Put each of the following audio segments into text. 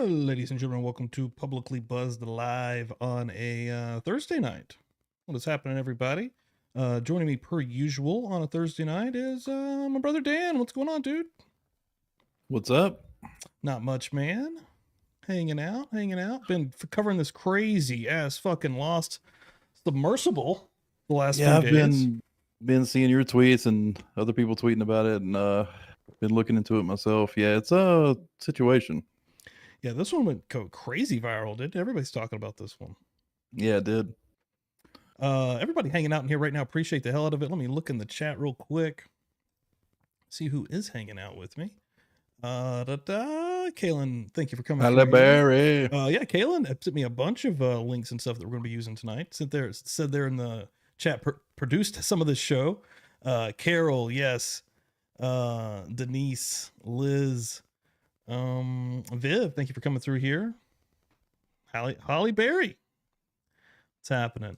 Ladies and gentlemen, welcome to Publicly Buzzed live on a Thursday night. What is happening, everybody? Joining me per usual on a Thursday night is my brother Dan. What's going on, dude? What's up? Not much, man. Hanging out. Been covering this crazy ass fucking lost submersible the last few I've days. been seeing your tweets and other people tweeting about it, and been looking into it myself. Yeah, it's a situation. Yeah, this one went crazy viral, didn't it? Everybody's talking about this one. Yeah, it did. Everybody hanging out in here right now, appreciate the hell out of it. Let me look in the chat real quick. See who is hanging out with me. Kaylin, thank you for coming. Hello, Barry. Yeah, Kaylin sent me a bunch of links and stuff that we're going to be using tonight. Said there in the chat, produced some of this show. Carol, yes. Denise, Liz, Viv, thank you for coming through here. Holly Berry, what's happening?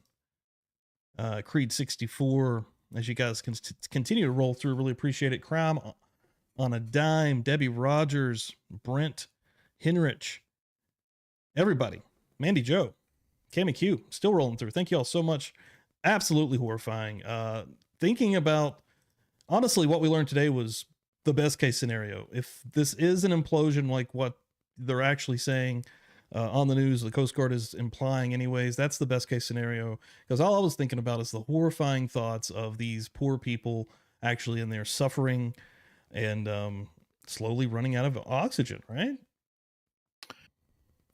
Creed 64, as you guys can continue to roll through, really appreciate it. Crime on a Dime, Debbie Rogers, Brent Henrich, everybody, Mandy Joe, Cammy Q, still rolling through. Thank you all so much. Absolutely horrifying. Thinking about, honestly, what we learned today was the best case scenario. If this is an implosion like what they're actually saying on the news, the Coast Guard is implying anyways, that's the best case scenario. Because all I was thinking about is the horrifying thoughts of these poor people actually in there suffering and slowly running out of oxygen, right?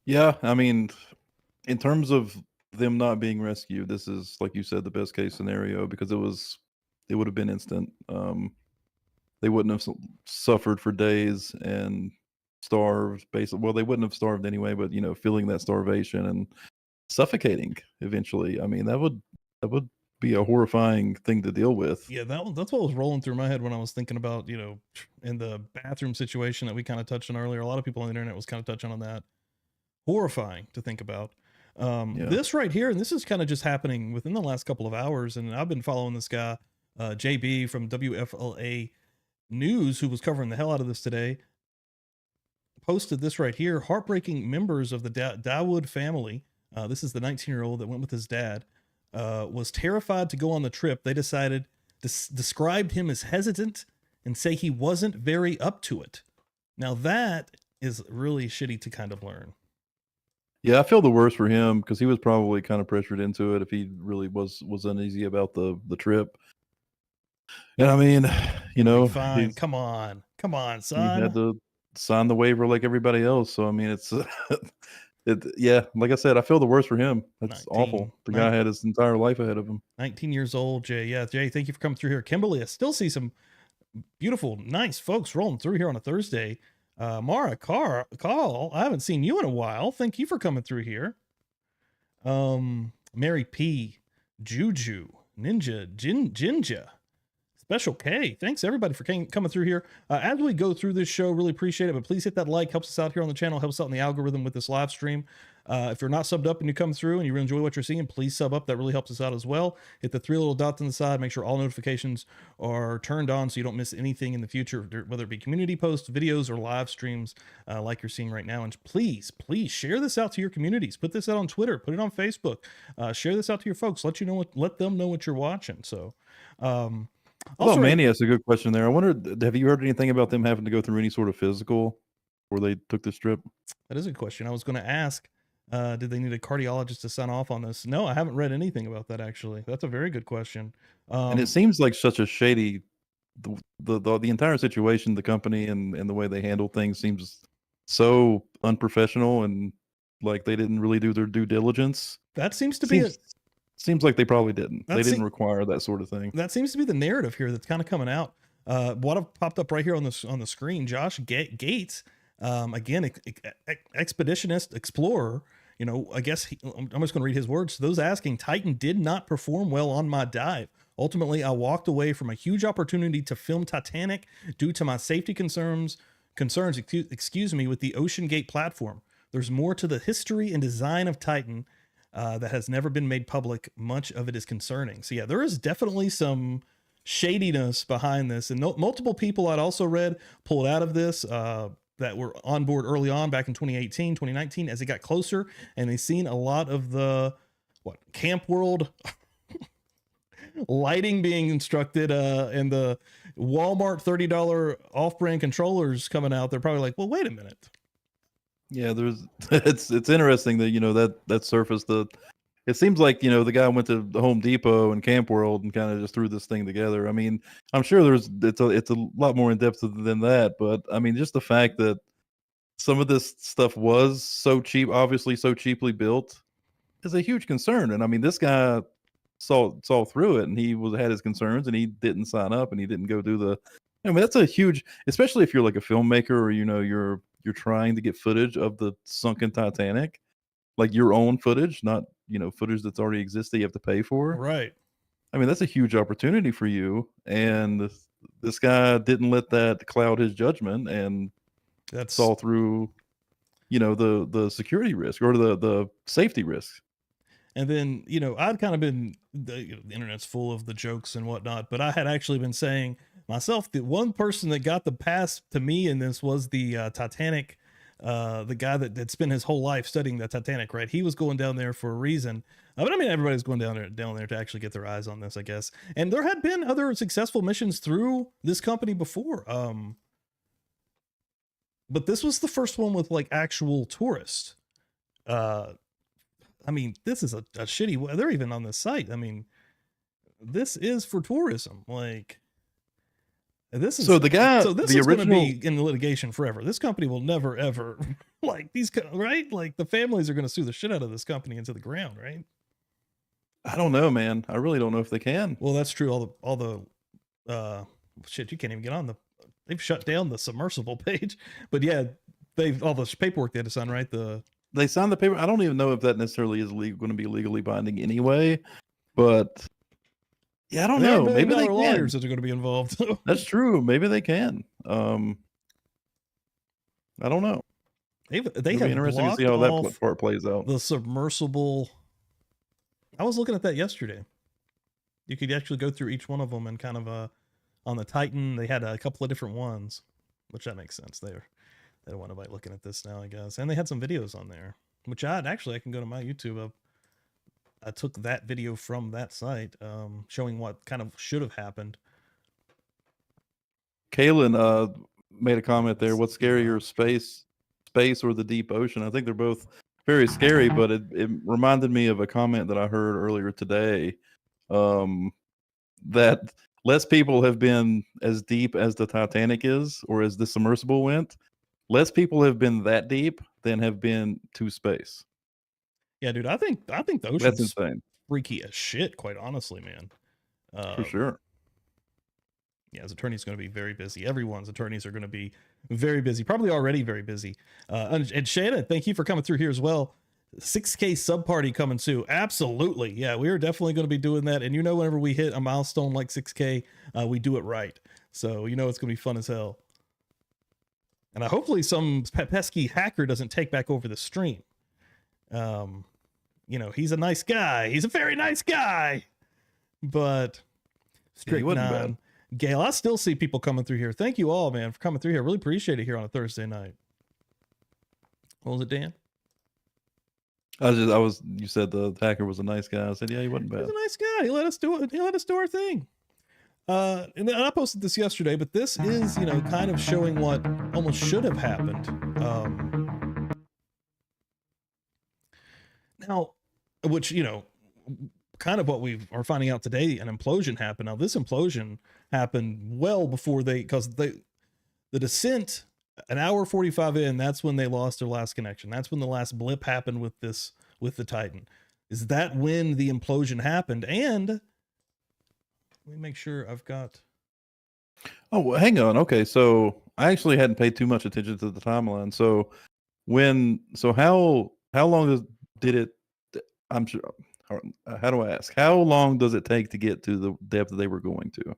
Yeah, I mean, in terms of them not being rescued, this is, like you said, the best case scenario, because it would have been instant. They wouldn't have suffered for days and starved, basically. Well, they wouldn't have starved anyway, but feeling that starvation and suffocating eventually. I mean, that would be a horrifying thing to deal with. Yeah, that's what was rolling through my head when I was thinking about, in the bathroom situation that we kind of touched on earlier. A lot of people on the internet was kind of touching on that. Horrifying to think about. This right here, and this is kind of just happening within the last couple of hours, and I've been following this guy, JB from WFLA News, who was covering the hell out of this today, posted this right here. Heartbreaking members of the Dawood family, this is the 19-year-old that went with his dad, was terrified to go on the trip. They decided, described him as hesitant and say he wasn't very up to it. Now that is really shitty to kind of learn. Yeah, I feel the worst for him, because he was probably kind of pressured into it if he really was uneasy about the trip. And I mean, fine. Come on, son. He had to sign the waiver like everybody else. So I mean, it's yeah, like I said, I feel the worst for him. That's awful. The guy had his entire life ahead of him. 19 years old, Jay. Yeah, Jay, thank you for coming through here. Kimberly, I still see some beautiful, nice folks rolling through here on a Thursday. Mara, Carl, I haven't seen you in a while. Thank you for coming through here. Mary P, Juju, Ninja, Jinja, Special K. Thanks everybody for coming through here. As we go through this show, really appreciate it, but please hit that like, helps us out here on the channel, helps out in the algorithm with this live stream. If you're not subbed up and you come through and you really enjoy what you're seeing, please sub up. That really helps us out as well. Hit the 3 little dots on the side. Make sure all notifications are turned on so you don't miss anything in the future, whether it be community posts, videos, or live streams like you're seeing right now. And please share this out to your communities. Put this out on Twitter. Put it on Facebook. Share this out to your folks. Let them know what you're watching. So, also, Manny asked a good question there. I wonder, have you heard anything about them having to go through any sort of physical before they took this trip? That is a question. I was going to ask, did they need a cardiologist to sign off on this? No, I haven't read anything about that, actually. That's a very good question. And it seems like such a shady, the entire situation, the company and the way they handle things seems so unprofessional, and like they didn't really do their due diligence. That seems to be Seems like they probably didn't. They didn't require that sort of thing. That seems to be the narrative here that's kind of coming out. What have popped up right here on the screen, Josh Gates, again, expeditionist explorer. I guess I'm just going to read his words. Those asking, Titan did not perform well on my dive. Ultimately, I walked away from a huge opportunity to film Titanic due to my safety concerns, excuse me, with the Ocean Gate platform. There's more to the history and design of Titan that has never been made public. Much of it is concerning. So yeah, there is definitely some shadiness behind this, and multiple people I'd also read pulled out of this. that were on board early on back in 2018, 2019, as it got closer, and they seen a lot of the Camp World lighting being instructed, and the Walmart $30 off-brand controllers coming out. They're probably like, well, wait a minute. Yeah, it's interesting that that surfaced. It seems like the guy went to the Home Depot and Camp World and kind of just threw this thing together. I mean, I'm sure it's a lot more in depth than that, but I mean, just the fact that some of this stuff was so cheap, obviously so cheaply built, is a huge concern. And I mean, this guy saw through it, and he had his concerns, and he didn't sign up, and he didn't go do the. I mean, that's a huge, especially if you're like a filmmaker, or you're trying to get footage of the sunken Titanic, like your own footage, not footage that's already existed you have to pay for. Right. I mean, that's a huge opportunity for you, and this guy didn't let that cloud his judgment, and saw through the security risk or the safety risk. And then, I'd kind of been, the internet's full of the jokes and whatnot, but I had actually been saying myself that one person that got the pass to me in this was the Titanic, the guy that spent his whole life studying the Titanic, right? He was going down there for a reason. But I mean, everybody's going down there to actually get their eyes on this, I guess. And there had been other successful missions through this company before. But this was the first one with like actual tourists. I mean, this is a shitty. They're even on the site. I mean, this is for tourism. Like, this is so the guy. So this the is original... going to be in litigation forever. This company will never ever like these, right? Like the families are going to sue the shit out of this company into the ground, right? I don't know, man. I really don't know if they can. Well, that's true. All the shit, you can't even get on the. They've shut down the Submersible page, but yeah, they've all the paperwork they had to sign, right? They signed the paper. I don't even know if that necessarily is going to be legally binding anyway, but yeah, I don't know. Maybe they can. Lawyers that are going to be involved. That's true. Maybe they can. I don't know. They It'll have be interesting to see how that part plays out. The Submersible. I was looking at that yesterday. You could actually go through each one of them and kind of on the Titan, they had a couple of different ones, which that makes sense. They don't want anybody looking at this now, I guess. And they had some videos on there, which I can go to my YouTube. I took that video from that site, showing what kind of should have happened. Kaylin made a comment there. What's scarier, space or the deep ocean? I think they're both very scary, but it reminded me of a comment that I heard earlier today, that less people have been as deep as the Titanic is, or as the Submersible went. Less people have been that deep than have been to space. Yeah, dude, I think the ocean's That's insane. Freaky as shit, quite honestly, man. For sure. Yeah, his attorney's going to be very busy. Everyone's attorneys are going to be very busy, probably already very busy. And Shannon, thank you for coming through here as well. 6K sub party coming soon. Absolutely. Yeah, we are definitely going to be doing that. And whenever we hit a milestone like 6K, we do it right. So, it's going to be fun as hell. And hopefully some pesky hacker doesn't take back over the stream. He's a nice guy. He's a very nice guy. But straight on. Gail, I still see people coming through here. Thank you all, man, for coming through here. Really appreciate it here on a Thursday night. What was it, Dan? You said the hacker was a nice guy. I said, yeah, he wasn't bad. He's a nice guy. He let us do it. He let us do our thing. And I posted this yesterday, but this is, kind of showing what almost should have happened. Now, which, kind of what we are finding out today, an implosion happened. Now, this implosion happened well before because the descent, an hour 45 in, that's when they lost their last connection. That's when the last blip happened with the Titan. Is that when the implosion happened? And let me make sure I've got. Oh, well, hang on. Okay, so I actually hadn't paid too much attention to the timeline. So how long did it? I'm sure. How do I ask? How long does it take to get to the depth that they were going to?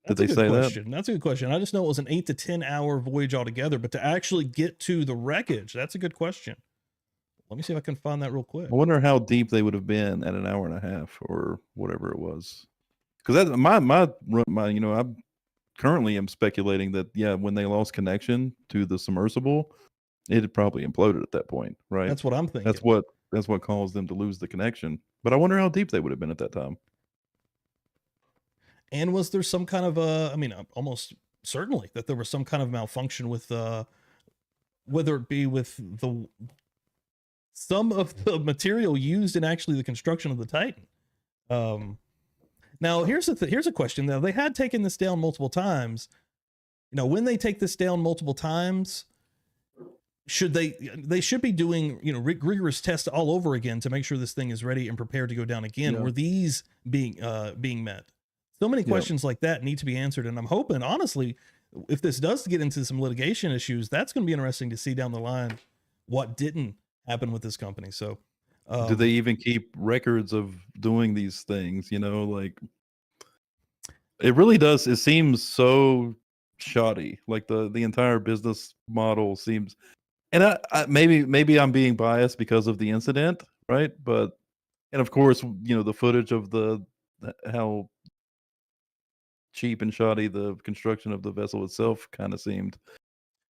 Did they say that? That's a good question. I just know it was an 8 to 10 hour voyage altogether, but to actually get to the wreckage, that's a good question. Let me see if I can find that real quick. I wonder how deep they would have been at an hour and a half or whatever it was. Because my currently am speculating that, yeah, when they lost connection to the submersible, it had probably imploded at that point, right? That's what I'm thinking. That's what caused them to lose the connection. But I wonder how deep they would have been at that time. And was there some kind of almost certainly that there was some kind of malfunction with whether it be with some of the material used in actually the construction of the Titan. Now here's a question. Now, they had taken this down multiple times. When they take this down multiple times, they should be doing rigorous tests all over again to make sure this thing is ready and prepared to go down again. Were these being met? So many questions like that need to be answered, and I'm hoping, honestly, if this does get into some litigation issues, that's going to be interesting to see down the line what didn't happen with this company. So do they even keep records of doing these things? Like, it really does. It seems so shoddy. Like the entire business model seems, and I maybe I'm being biased because of the incident, right? And of course, the footage of how cheap and shoddy the construction of the vessel itself kind of seemed.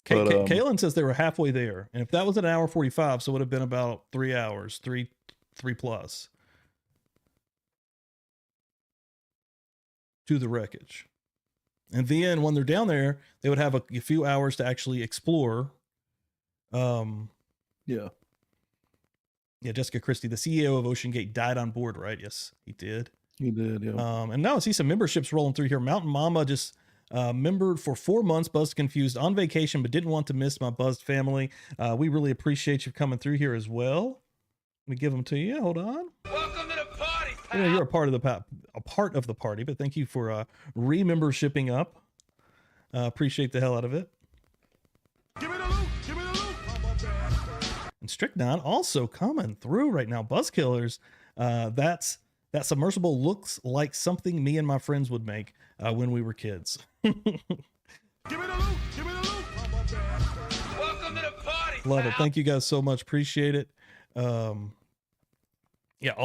Kaylin says they were halfway there, and if that was an hour 45, so it would have been about 3 hours, three plus to the wreckage. And then when they're down there, they would have a few hours to actually explore. Yeah, Jessica Christie, the CEO of Ocean Gate, died on board, right? Yes, he did. He did, yeah. And now I see some memberships rolling through here. Mountain Mama just membered for 4 months, Buzzed Confused, on vacation, but didn't want to miss my Buzzed family. We really appreciate you coming through here as well. Let me give them to you. Hold on. Welcome to the party, pal. You're a part of the party, but thank you for re-membershipping up. Appreciate the hell out of it. Give me the loot. Give me the loot. And Strychnine also coming through right now. Buzzkillers, that submersible looks like something me and my friends would make when we were kids. Give me the loot. Give me the loot. Welcome to the party. Love it. Thank you guys so much. Appreciate it. All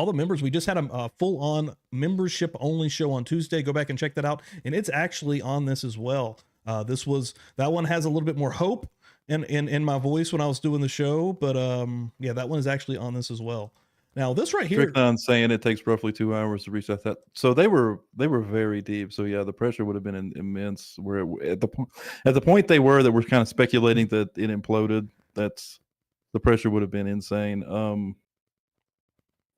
the members. We just had a full-on membership only show on Tuesday. Go back and check that out. And it's actually on this as well. That one has a little bit more hope in my voice when I was doing the show, but that one is actually on this as well. Now this right here, Strickland's saying it takes roughly 2 hours to reach that. So they were very deep. So yeah, the pressure would have been immense. Where at the point they were, that we're kind of speculating that it imploded. The pressure would have been insane.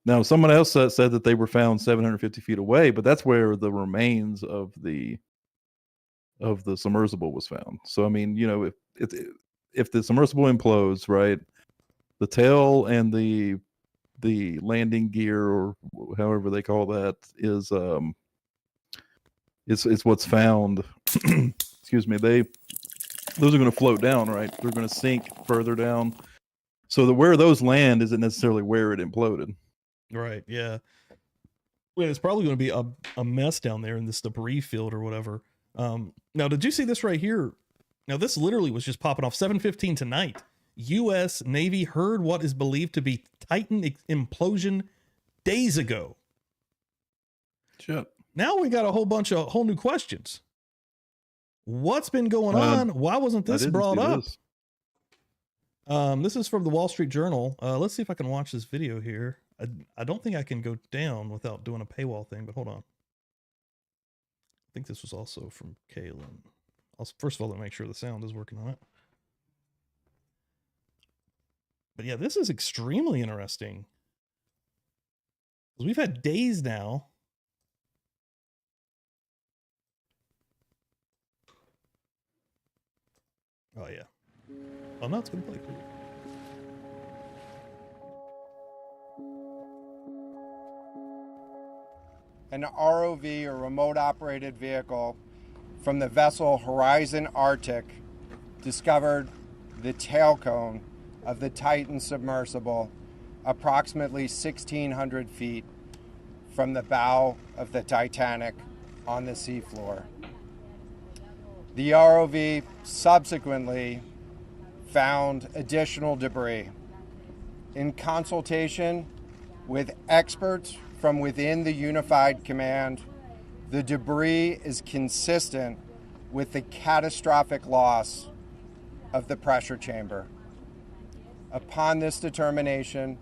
Now someone else said that they were found 750 feet away, but that's where the remains of the submersible was found. So I mean, if the submersible implodes, right, the tail and the landing gear, or however they call that, is it's what's found. Excuse me. Those are going to float down, right? They're going to sink further down. So where those land isn't necessarily where it imploded. Right. Yeah. Well, it's probably going to be a mess down there in this debris field or whatever. Now, did you see this right here? Now, this literally was just popping off 7:15 tonight. U.S. Navy heard what is believed to be Titan implosion days ago. Shit. Now we got a whole new questions. What's been going on? Why wasn't this brought up? This is from the Wall Street Journal. Let's see if I can watch this video here. I don't think I can go down without doing a paywall thing, but hold on. I think this was also from Kaylin. First of all, let me make sure the sound is working on it. But yeah, this is extremely interesting. We've had days now. Oh yeah. Oh no, it's gonna play. Cool. An ROV, or remote operated vehicle, from the vessel Horizon Arctic discovered the tail cone of the Titan submersible approximately 1,600 feet from the bow of the Titanic on the seafloor. The ROV subsequently found additional debris. In consultation with experts from within the Unified Command, the debris is consistent with the catastrophic loss of the pressure chamber. Upon this determination,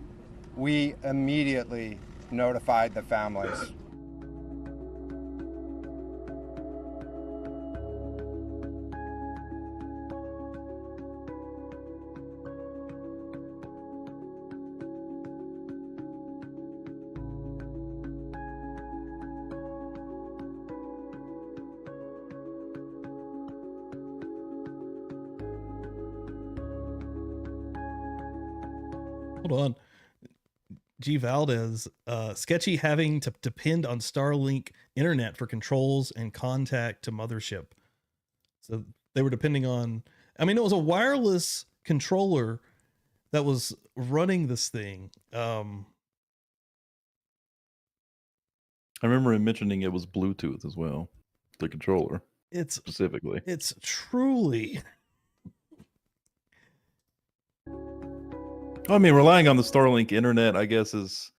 we immediately notified the families. Hold on. G. Valdez, sketchy having to depend on Starlink internet for controls and contact to mothership. So they were depending on, I mean, it was a wireless controller that was running this thing. I remember him mentioning it was Bluetooth as well, the controller specifically. It's truly. I mean, relying on the Starlink internet, I guess, is.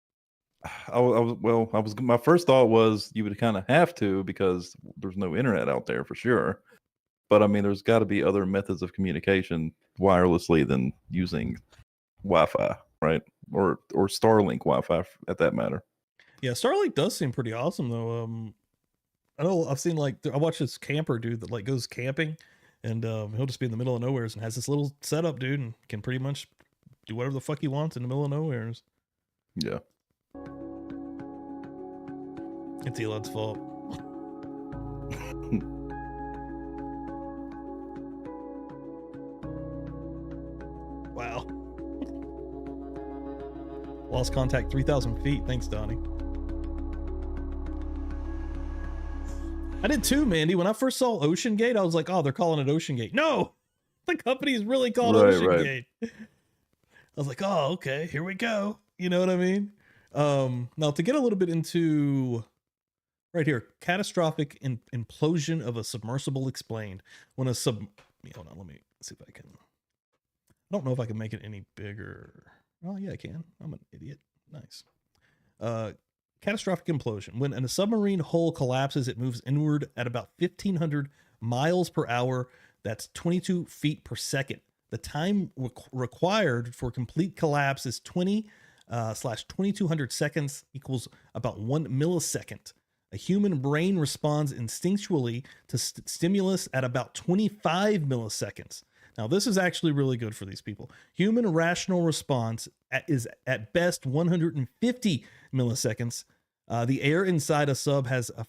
My first thought was you would kind of have to because there's no internet out there for sure. But I mean, there's got to be other methods of communication wirelessly than using Wi-Fi, right? Or Starlink Wi-Fi at that matter. Yeah, Starlink does seem pretty awesome though. I know I've seen I watched this camper dude that goes camping, and he'll just be in the middle of nowheres and has this little setup, dude, and can pretty much do whatever the fuck he wants in the middle of nowheres. Yeah. It's Elon's fault. Wow. Lost contact 3,000 feet. Thanks, Donnie. I did too, Mandy. When I first saw Ocean Gate, I was like, oh, they're calling it Ocean Gate. No, the company is really called Ocean Gate. I was like, oh, okay, here we go. You know what I mean? Now to get a little bit into right here, catastrophic implosion of a submersible explained. When a hold on, let me see if I can. I don't know if I can make it any bigger. Oh yeah, I can. I'm an idiot. Nice. Catastrophic implosion. When a submarine hull collapses, it moves inward at about 1,500 miles per hour. That's 22 feet per second. The time required for complete collapse is 20/2200 seconds equals about 1 millisecond. A human brain responds instinctually to stimulus at about 25 milliseconds. Now, this is actually really good for these people. Human rational response is at best 150 milliseconds. The air inside a sub has a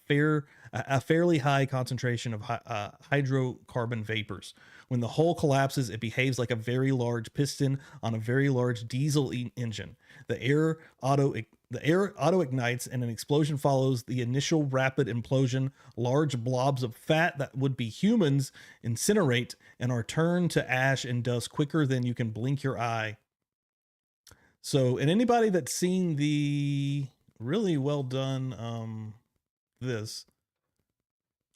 fairly high concentration of hydrocarbon vapors. When the hull collapses, it behaves like a very large piston on a very large diesel engine. The air auto ignites and an explosion follows the initial rapid implosion. Large blobs of fat that would be humans incinerate and are turned to ash and dust quicker than you can blink your eye. So, and anybody that's seen the really well done this,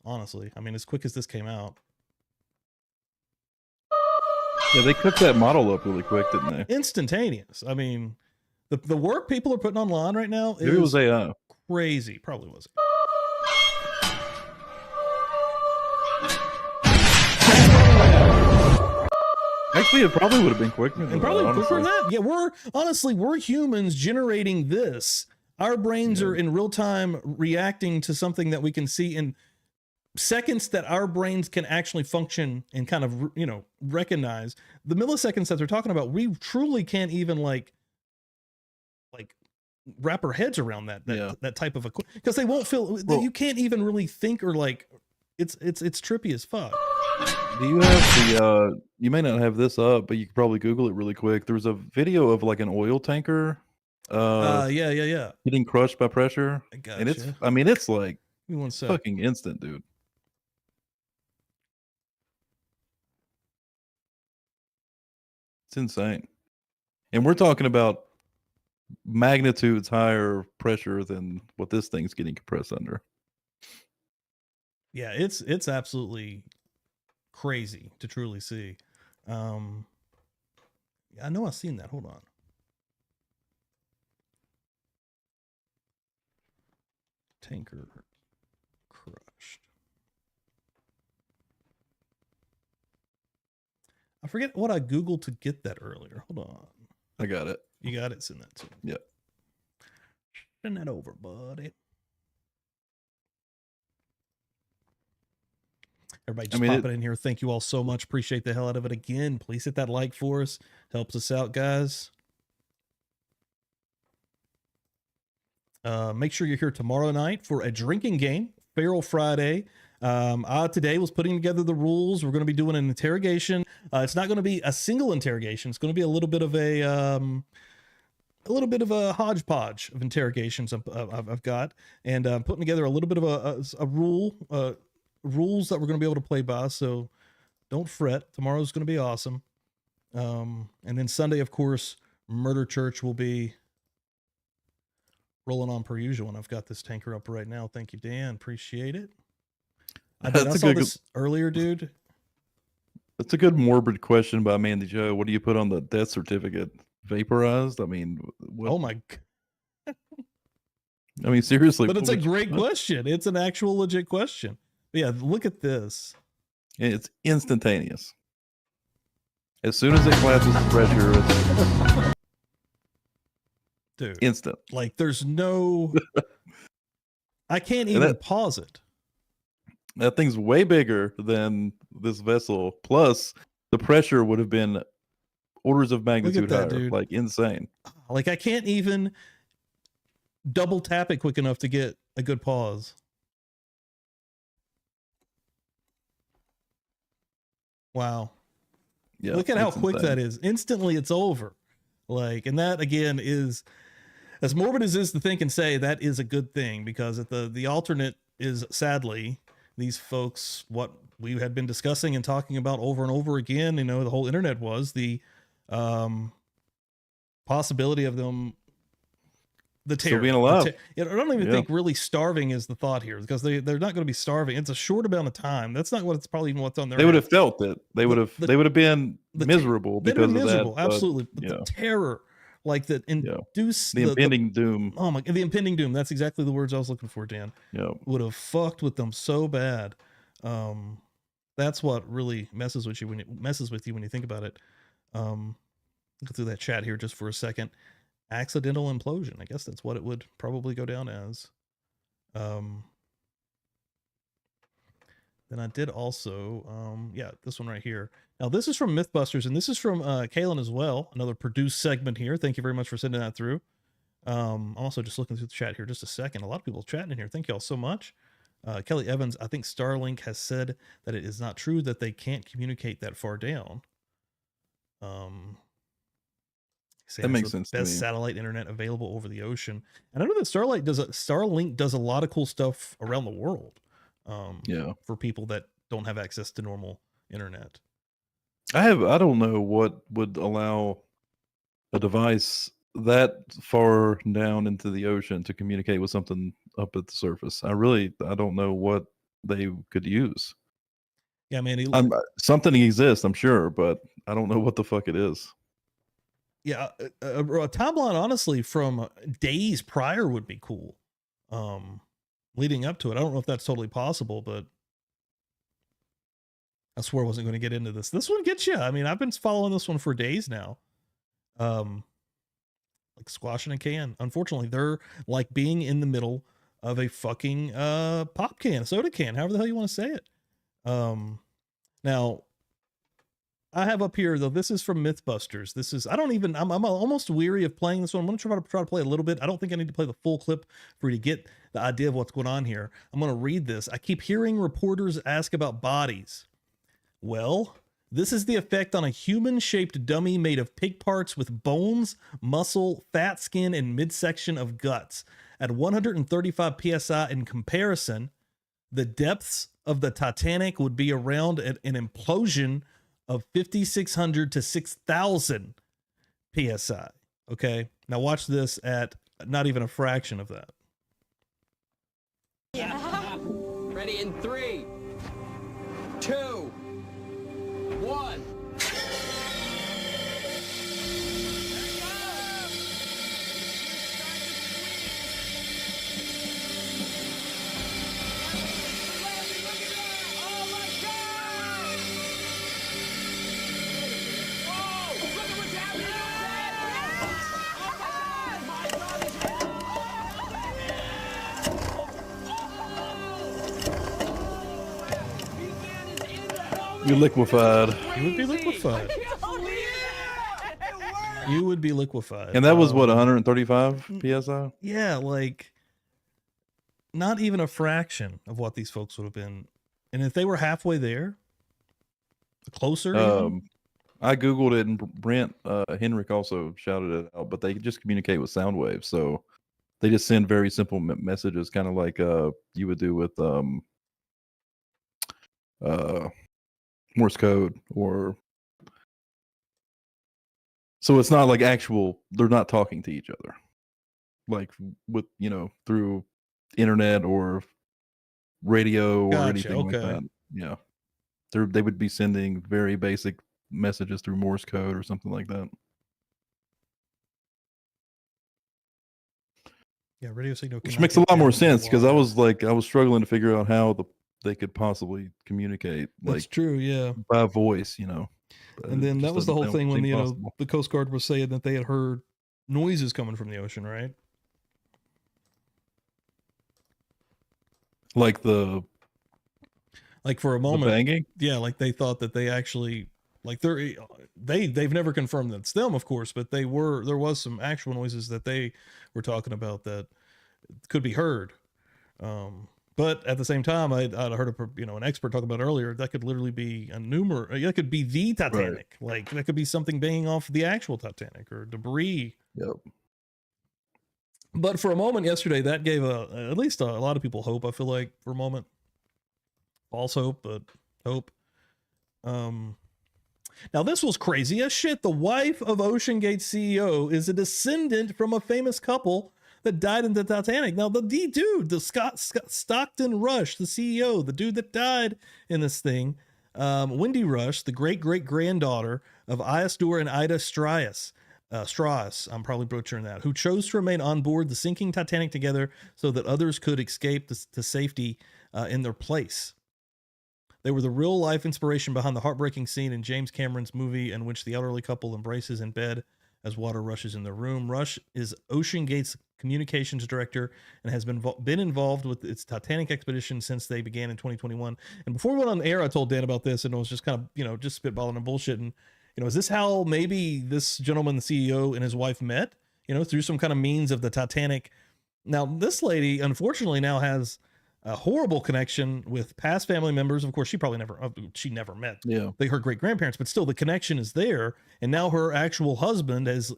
honestly, I mean, as quick as this came out. Yeah, they cooked that model up really quick, didn't they? Instantaneous. I mean, the work people are putting online right now Maybe it was AI. Crazy. Probably was. Actually, it probably would have been quicker. And probably quicker than that. Yeah, we're humans generating this. Our brains are in real time reacting to something that we can see in seconds that our brains can actually function and kind of, recognize. The milliseconds that they're talking about, we truly can't even like wrap our heads around that type of equipment, because they won't feel, you can't even really think, or it's trippy as fuck. Do you have you may not have this up, but you could probably Google it really quick. There's a video of like an oil tanker getting crushed by pressure. Gotcha. And it's like Give me one sec. fucking instant, dude. It's insane. And we're talking about magnitudes higher pressure than what this thing's getting compressed under. Yeah, it's absolutely crazy to truly see. I know I've seen that. Hold on. Tanker crushed. I forget what I Googled to get that earlier. Hold on. I got it. You got it. Send that to me. Yep. Send that over, buddy. Everybody just popping in here. Thank you all so much. Appreciate the hell out of it. Again, please hit that like for us. Helps us out, guys. Make sure you're here tomorrow night for a drinking game, Feral Friday. I today was putting together the rules. We're going to be doing an interrogation. It's not going to be a single interrogation. It's going to be a little bit of a hodgepodge of interrogations I've got, and I'm putting together a little bit of a rules that we're going to be able to play by. So don't fret. Tomorrow's going to be awesome. And then Sunday, of course, Murder Church will be rolling on per usual. And I've got this tanker up right now. Thank you, Dan. Appreciate it. I saw this earlier, dude. That's a good morbid question by Mandy Joe. What do you put on the death certificate? Vaporized? I mean, what? Oh my. I mean, seriously. But it's a great question. It's an actual legit question. But yeah, look at this. It's instantaneous. As soon as it classes the pressure, it's dude, instant. Like there's no, I can't even pause it. That thing's way bigger than this vessel. Plus, the pressure would have been orders of magnitude higher. Dude. Like insane. Like I can't even double tap it quick enough to get a good pause. Wow. Yeah, look at how quick that is. Instantly it's over. Like, and that again is as morbid as is to think and say, that is a good thing, because at the alternate is sadly these folks, what we had been discussing and talking about over and over again, you know, the whole internet was the possibility of them still being alive. I don't even think really starving is the thought here, because they're not going to be starving. It's a short amount of time. That's not what it's probably even what's on their. They would have felt it. They would have been miserable because of that. Absolutely, the terror, like that induce the impending doom. Oh my, the impending doom. That's exactly the words I was looking for, Dan. Yeah, would have fucked with them so bad. That's what really messes with you when you think about it. Go through that chat here just for a second. Accidental implosion. I guess that's what it would probably go down as. Then I did also, this one right here. Now this is from Mythbusters, and this is from Kaylin as well. Another produced segment here. Thank you very much for sending that through. I'm also just looking through the chat here just a second. A lot of people chatting in here. Thank you all so much. Kelly Evans, I think Starlink has said that it is not true that they can't communicate that far down. That makes sense. Best satellite internet available over the ocean, and I know that Starlink does a lot of cool stuff around the world. For people that don't have access to normal internet. I don't know what would allow a device that far down into the ocean to communicate with something up at the surface. I don't know what they could use. Yeah, man. Something exists, I'm sure, but I don't know what the fuck it is. Yeah, a timeline, honestly, from days prior would be cool. Leading up to it. I don't know if that's totally possible, but I swore I wasn't going to get into this. This one gets you. I mean, I've been following this one for days now. Like squashing a can. Unfortunately, they're like being in the middle of a fucking pop can, a soda can, however the hell you want to say it. Now, I have up here, though, this is from Mythbusters. This is, I'm almost weary of playing this one. I'm going to try to play a little bit. I don't think I need to play the full clip for you to get the idea of what's going on here. I'm going to read this. I keep hearing reporters ask about bodies. Well, this is the effect on a human-shaped dummy made of pig parts with bones, muscle, fat skin, and midsection of guts. At 135 PSI in comparison, the depths of the Titanic would be around an implosion of 5,600 to 6,000 PSI. Okay. Now watch this at not even a fraction of that. Yeah. Ready in 3, 2, 1. You're liquefied. You would be liquefied. You would be liquefied. And that was what, 135 psi? Yeah, like not even a fraction of what these folks would have been. And if they were halfway there, closer. I Googled it, and Brent Henrik also shouted it out, but they just communicate with sound waves. So they just send very simple messages, kind of like you would do with Morse code, or so it's not like actual, they're not talking to each other like with, through internet or radio or anything like that. Yeah. They would be sending very basic messages through Morse code or something like that. Yeah, radio signal. Which makes a lot more sense, because I was struggling to figure out how they could possibly communicate. That's true, yeah. By voice, And then that was the whole thing when the Coast Guard was saying that they had heard noises coming from the ocean, right? Like for a moment, banging? Yeah, like they thought that they actually, like they've never confirmed that it's them, of course, but there was some actual noises that they were talking about that could be heard. But at the same time, I'd heard an expert talk about earlier, that could literally be that could be the Titanic. Right. Like that could be something banging off the actual Titanic or debris. Yep. But for a moment yesterday, that gave at least a lot of people hope. I feel like for a moment, false hope, but hope. Now this was crazy as shit. The wife of OceanGate CEO is a descendant from a famous couple that died in the Titanic. Now the dude, the Stockton Rush, the CEO, the dude that died in this thing, Wendy Rush, the great-great-granddaughter of Isidore and Ida Strauss, I'm probably butchering that, who chose to remain on board the sinking Titanic together so that others could escape to safety in their place. They were the real-life inspiration behind the heartbreaking scene in James Cameron's movie in which the elderly couple embraces in bed as water rushes in their room. Rush is OceanGate's communications director and has been involved with its Titanic expedition since they began in 2021. And before we went on the air, I told Dan about this, and it was just kind of, just spitballing and bullshitting. Is this how maybe this gentleman, the CEO, and his wife met, through some kind of means of the Titanic? Now, this lady, unfortunately, now has a horrible connection with past family members. Of course, she never met her great grandparents, but still the connection is there. And now her actual husband has,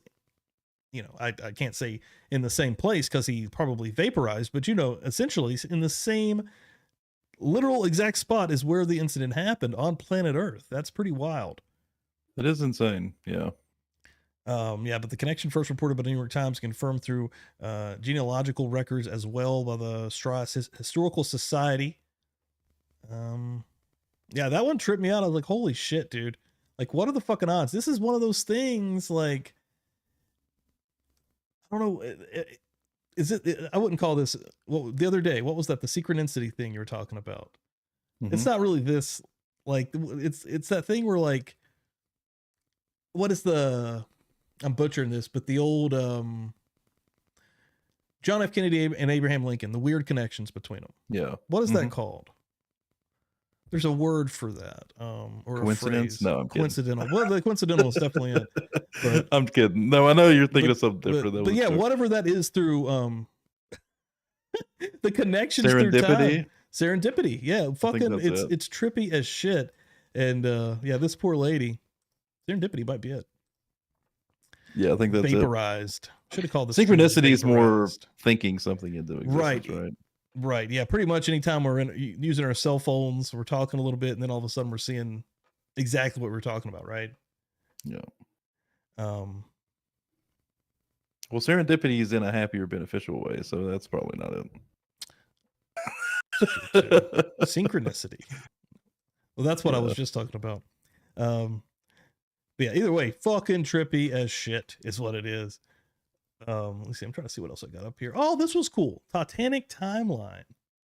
I can't say in the same place because he probably vaporized, but essentially in the same literal exact spot is where the incident happened on planet Earth. That's pretty wild. It is insane. Yeah. But the connection first reported by the New York Times, confirmed through genealogical records as well by the Strauss Historical Society. That one tripped me out. I was like, holy shit, dude. Like, what are the fucking odds? This is one of those things, like, I don't know. I wouldn't call this, the other day, what was that? The synchronicity thing you were talking about. Mm-hmm. It's not really this, like, it's that thing where, like, what is I'm butchering this, but the old John F. Kennedy and Abraham Lincoln, the weird connections between them. Yeah. What is that called? There's a word for that. Or coincidence? A phrase. No, I'm coincidental. Kidding. Well, the coincidental is definitely it. But, I'm kidding. No, I know you're thinking of something different. But yeah, whatever that is through the connections through time. Serendipity. Yeah. Fucking it's trippy as shit. And this poor lady. Serendipity might be it. Yeah, I think that's vaporized. Should have called this synchronicity is more thinking something into existence, right? Right. Yeah. Pretty much anytime we're using our cell phones, we're talking a little bit, and then all of a sudden we're seeing exactly what we're talking about, right? Yeah. Well, serendipity is in a happier, beneficial way, so that's probably not it. Synchronicity. Well, that's what I was just talking about. But yeah, either way, fucking trippy as shit is what it is. Let's see. I'm trying to see what else I got up here. Oh, this was cool. Titanic timeline.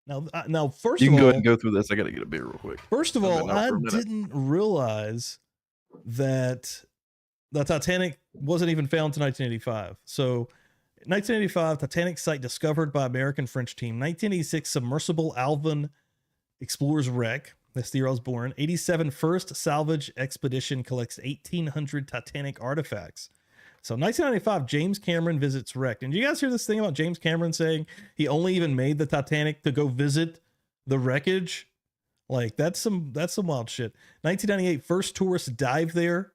Now, first of all, you can go ahead and go through this. I got to get a beer real quick. First of all, I didn't realize that the Titanic wasn't even found until 1985. So, 1985, Titanic site discovered by American French team. 1986, submersible Alvin explores wreck. That's the year I was born. 87 first salvage expedition collects 1,800 Titanic artifacts. So 1995, James Cameron visits wreck. And did you guys hear this thing about James Cameron saying he only even made the Titanic to go visit the wreckage? Like that's some wild shit. 1998, first tourists dive there.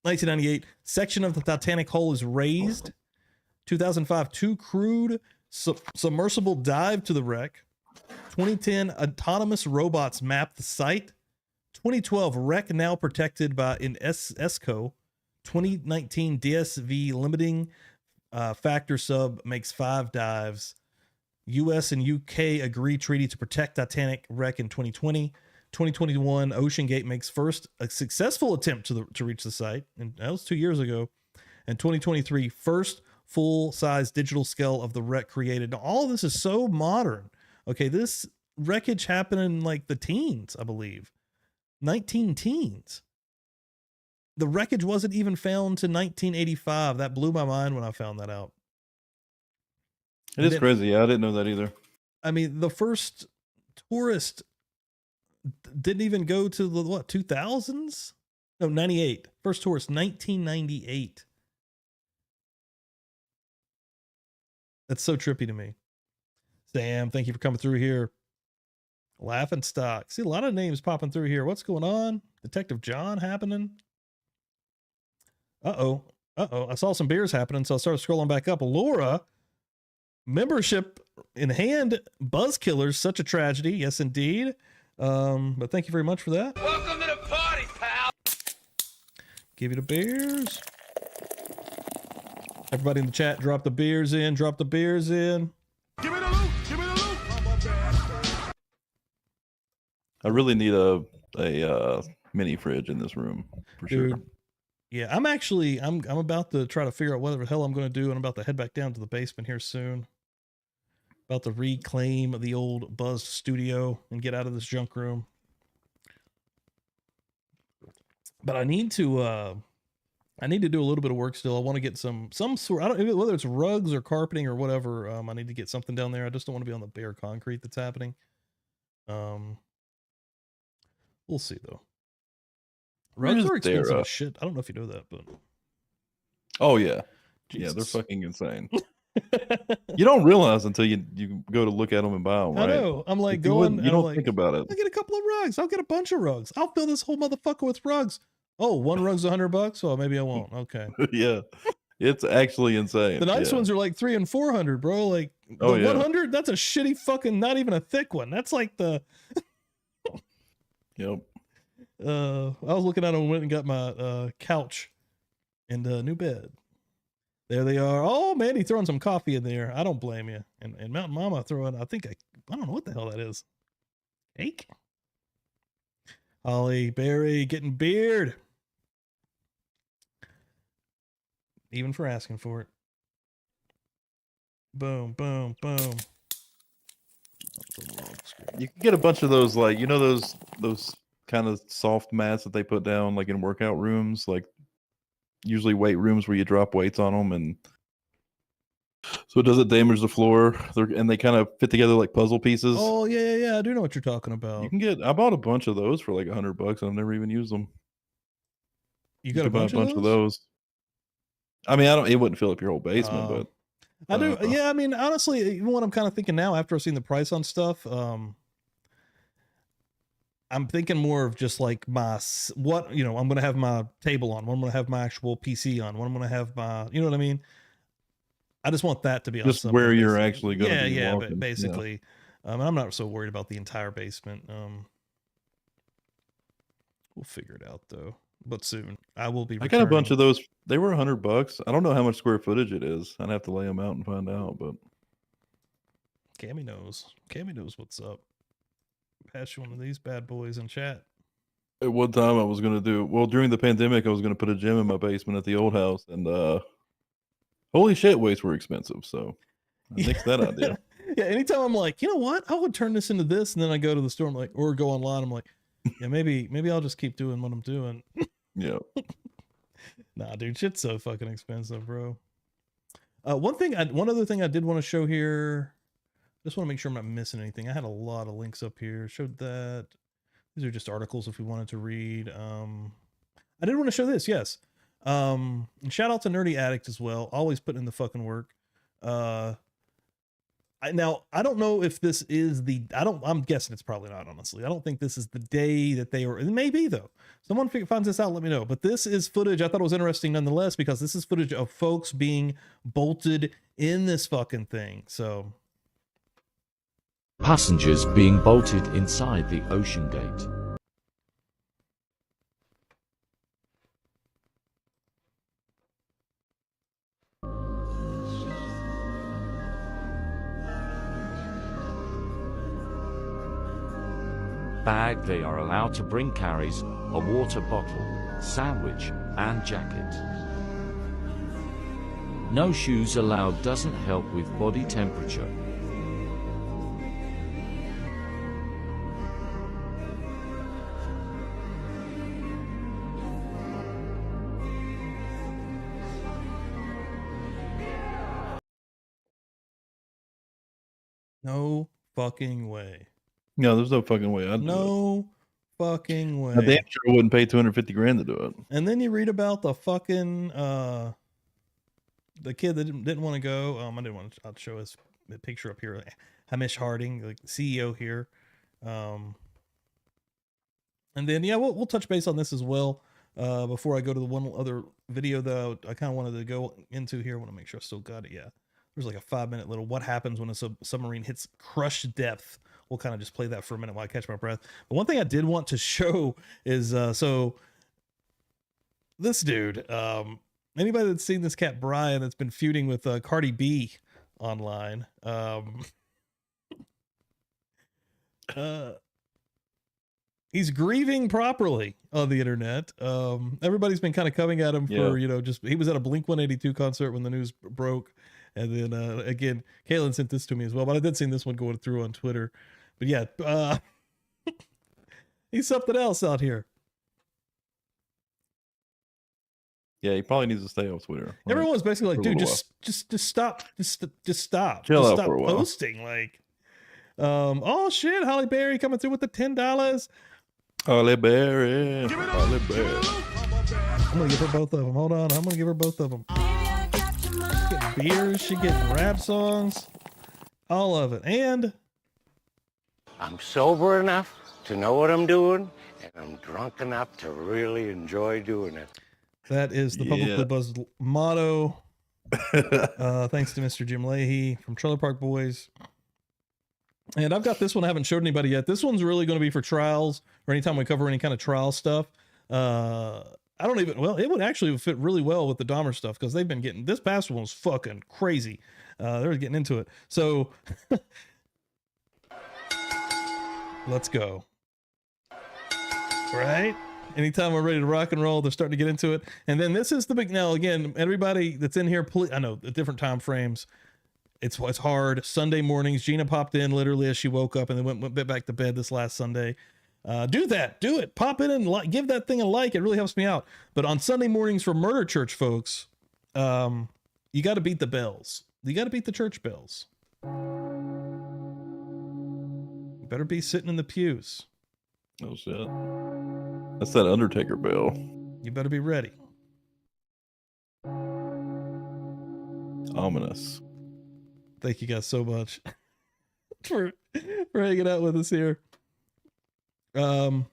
1998, section of the Titanic hull is raised. 2005, two crewed submersible dive to the wreck. 2010, autonomous robots map the site. 2012, wreck now protected by an ESCO. 2019, DSV limiting factor sub makes 5 dives. US and UK agree treaty to protect Titanic wreck in 2020. 2021, Ocean Gate makes first a successful attempt to reach the site, and that was 2 years ago. And 2023, first full-size digital scale of the wreck created. Now, all of this is so modern. Okay, this wreckage happened in like the teens, I believe. 19 teens. The wreckage wasn't even found to 1985. That blew my mind when I found that out. It is crazy. Yeah, I didn't know that either. I mean, the first tourist didn't even go to the, 2000s? No, 98. First tourist, 1998. That's so trippy to me. Sam, thank you for coming through here. Laughing Stock. See a lot of names popping through here. What's going on? Detective John happening? Uh-oh. I saw some beers happening, so I started scrolling back up. Laura, membership in hand. Buzz Killers, such a tragedy. Yes, indeed. But thank you very much for that. Welcome to the party, pal. Give you the beers. Everybody in the chat, drop the beers in. Drop the beers in. Give me the loot. Give me the loot. I'm a bad. I really need a mini fridge in this room for Dude, sure. yeah, I'm about to try to figure out what the hell I'm going to do, and I'm about to head back down to the basement here soon. About to reclaim the old Buzz studio and get out of this junk room. But I need to do a little bit of work still. I want to get some sort. I don't, whether it's rugs or carpeting or whatever. I need to get something down there. I just don't want to be on the bare concrete that's happening. We'll see though. Rugs are expensive as shit. I don't know if you know that, but oh yeah, Jesus. Yeah, they're fucking insane. You don't realize until you go to look at them and buy them. Right? I know. I'm like you don't think about it. I'll get a couple of rugs. I'll get a bunch of rugs. I'll fill this whole motherfucker with rugs. Oh, one rug's $100. Oh, maybe I won't. Okay. Yeah, it's actually insane. The nice ones are like $300 and $400, bro. Like the 100, that's a shitty fucking, not even a thick one. That's like the. Yep. I was looking at them and went and got my couch and a new bed. There they are. Oh, man, he's throwing some coffee in there. I don't blame you. And Mountain Mama throwing, I don't know what the hell that is. Cake? Holly Berry getting beard. Even for asking for it. Boom, boom, boom. You can get a bunch of those, like, you know, those kind of soft mats that they put down, like in workout rooms, like usually weight rooms where you drop weights on them, and so it doesn't damage the floor. And they kind of fit together like puzzle pieces. Oh yeah. I do know what you're talking about. You can get. I bought a bunch of those for like $100. I've never even used them. You got a bunch of those? I mean, it wouldn't fill up your whole basement, but I do. Yeah, I mean, honestly, even what I'm kind of thinking now after I've seen the price on stuff, I'm thinking more of just like I'm going to have my table on, what I'm going to have my actual PC on, what I'm going to have my, you know what I mean? I just want that to be just where you're actually going to be walking. But basically. Yeah. And I'm not so worried about the entire basement. We'll figure it out though. But soon I will be. I got a bunch of those. They were $100. I don't know how much square footage it is. I'd have to lay them out and find out. But Cammy knows. Cammy knows what's up. Pass you one of these bad boys in chat. At one time, I was going to during the pandemic, I was going to put a gym in my basement at the old house, and holy shit, weights were expensive. So I nixed that idea. Yeah, anytime I'm like, you know what, I would turn this into this, and then I go to the store, I'm like, or go online, I'm like, yeah, maybe I'll just keep doing what I'm doing. Yeah. Nah, dude, shit's so fucking expensive, bro. One other thing I did want to show here. Just want to make sure I'm not missing anything. I had a lot of links up here. Showed that. These are just articles if we wanted to read. I did want to show this, yes. And shout out to Nerdy Addict as well. Always putting in the fucking work. Now, I don't know if this is I'm guessing it's probably not, honestly. I don't think this is the day that they were, it may be though. Someone finds this out, let me know. But this is footage, I thought it was interesting nonetheless, because this is footage of folks being bolted in this fucking thing, so. Passengers being bolted inside the Ocean Gate. Bag they are allowed to bring carries a water bottle, sandwich, and jacket. No shoes allowed doesn't help with body temperature. No fucking way. No, there's no fucking way. I'd do it. No fucking way. I damn sure wouldn't pay 250 grand to do it. And then you read about the fucking the kid that didn't want to go. I didn't want to. I'll show us a picture up here. Hamish Harding, the CEO here. And then yeah, we'll touch base on this as well. Before I go to the one other video that I kind of wanted to go into here. I want to make sure I still got it. Yeah, there's like a 5-minute little what happens when a submarine hits crush depth. We'll kind of just play that for a minute while I catch my breath. But one thing I did want to show is so this dude, anybody that's seen this cat Brian that's been feuding with Cardi B online, he's grieving properly on the internet. Everybody's been kind of coming at him for, just, he was at a Blink-182 concert when the news broke. And then, again, Caitlin sent this to me as well, but I did see this one going through on Twitter. But yeah, he's something else out here. Yeah, he probably needs to stay off Twitter. Everyone's basically like, dude, just stop. Just stop. Chill just out stop for a while. posting. Like, oh shit, Holly Berry coming through with the $10. Holly Berry. Holly Berry. I'm gonna give her both of them. Hold on, I'm gonna give her both of them. She's getting beers, she getting rap songs, all of it. And I'm sober enough to know what I'm doing, and I'm drunk enough to really enjoy doing it. that is the Publicly Buzzed motto. Thanks to Mr. Jim Leahy from Trailer Park Boys. And I've got this one I haven't showed anybody yet. This one's really going to be for trials or anytime we cover any kind of trial stuff. I don't even, well, it would actually fit really well with the Dahmer stuff because they've been getting, this past one was fucking crazy. They're getting into it. So let's go. Right? Anytime we're ready to rock and roll, they're starting to get into it. And then this is the big, now again, everybody that's in here, I know the different time frames. It's hard. Sunday mornings, Gina popped in literally as she woke up and then went back to bed this last Sunday. Do that. Do it. Pop in and give that thing a like. It really helps me out. But on Sunday mornings for Murder Church, folks, you got to beat the bells. You got to beat the church bells. You better be sitting in the pews. Oh, shit. That's that Undertaker bell. You better be ready. Ominous. Thank you guys so much for hanging out with us here. And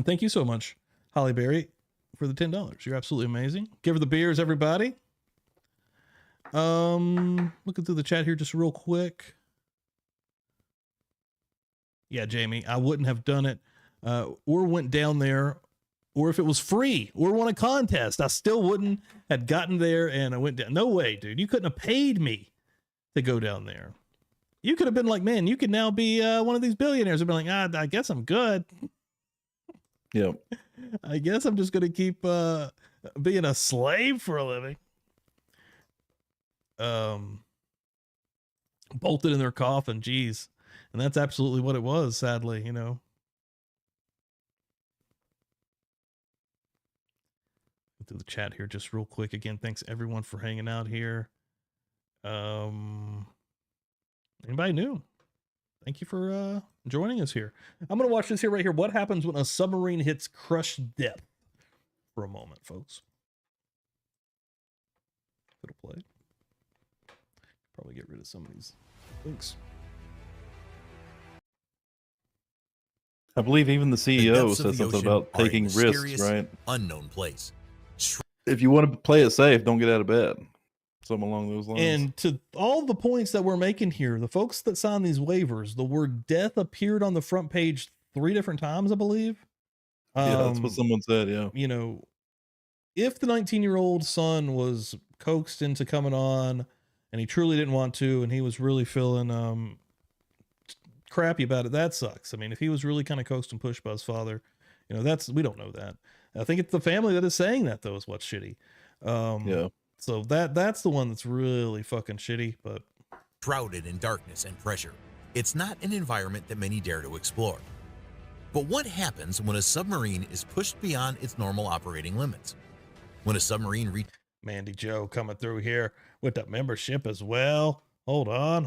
thank you so much, Holly Berry, for the $10. You're absolutely amazing. Give her the beers, everybody. Looking through the chat here just real quick. Yeah, Jamie, I wouldn't have done it or went down there, or if it was free or won a contest, I still wouldn't have gotten there and I went down. No way, dude. You couldn't have paid me to go down there. You could have been like, man, you could now be one of these billionaires. I'd be like, I guess I'm good. Yep. I guess I'm just going to keep being a slave for a living. Bolted in their coffin. Geez. And that's absolutely what it was, sadly, you know. Go through the chat here just real quick. Again, thanks everyone for hanging out here. Anybody new? Thank you for joining us here. I'm going to watch this here right here. What happens when a submarine hits crush depth? For a moment, folks. It'll play. Probably get rid of some of these links. I believe even the CEO depths of said the something ocean about are a taking risks, mysterious, right? unknown place. If you want to play it safe, don't get out of bed. Something along those lines. And to all the points that we're making here, the folks that signed these waivers, the word death appeared on the front page 3 different times, I believe. Yeah, that's what someone said, yeah. You know, if the 19-year-old son was coaxed into coming on and he truly didn't want to, and he was really feeling crappy about it, that sucks. I mean, if he was really kind of coaxed and pushed by his father, you know, we don't know that. I think it's the family that is saying that, though, is what's shitty. Yeah. So that's the one that's really fucking shitty, but Shrouded in darkness and pressure, it's not an environment that many dare to explore. But what happens when a submarine is pushed beyond its normal operating limits? When a submarine reaches Mandy Joe coming through here with the membership as well. Hold on.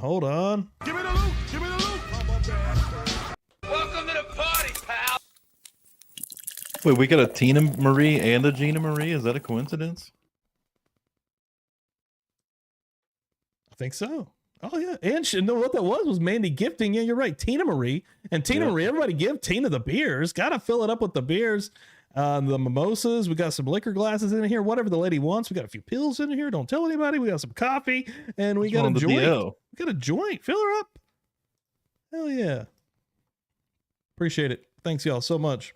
Give me the loot. Give me the loot. I'm a bad boy. Welcome to the party, pal. Wait, we got a Tina Marie and a Gina Marie? Is that a coincidence? I think so. Oh yeah, and no, what that was Mandy gifting. Yeah, you're right. Tina Marie and Tina Marie. Everybody give Tina the beers. Got to fill it up with the beers, the mimosas. We got some liquor glasses in here. Whatever the lady wants. We got a few pills in here. Don't tell anybody. We got some coffee, and we got a joint. We got a joint. Fill her up. Hell yeah. Appreciate it. Thanks y'all so much.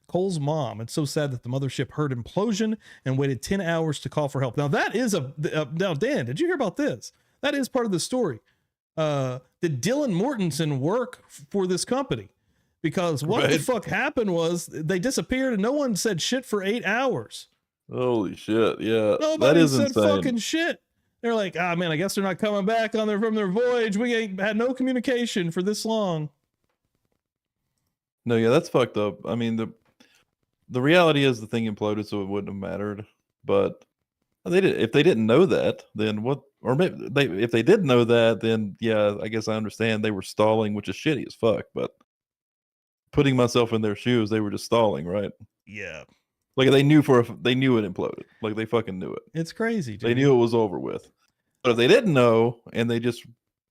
Cole's mom. It's so sad that the mothership heard implosion and waited 10 hours to call for help. Now that is now Dan, did you hear about this? That is part of the story. Did Dylan Mortensen work for this company? Because what the fuck happened was they disappeared and no one said shit for 8 hours. Holy shit! Yeah, Nobody that is said insane. fucking shit. They're like, man, I guess they're not coming back from their voyage. We ain't had no communication for this long. No, yeah, that's fucked up. I mean, the reality is the thing imploded, so it wouldn't have mattered. But if they didn't know that, then what? Or maybe if they did know that, then yeah, I guess I understand they were stalling, which is shitty as fuck. But putting myself in their shoes, they were just stalling, right? Yeah. Like they knew it imploded. Like they fucking knew it. It's crazy, dude. They knew it was over with. But if they didn't know and they just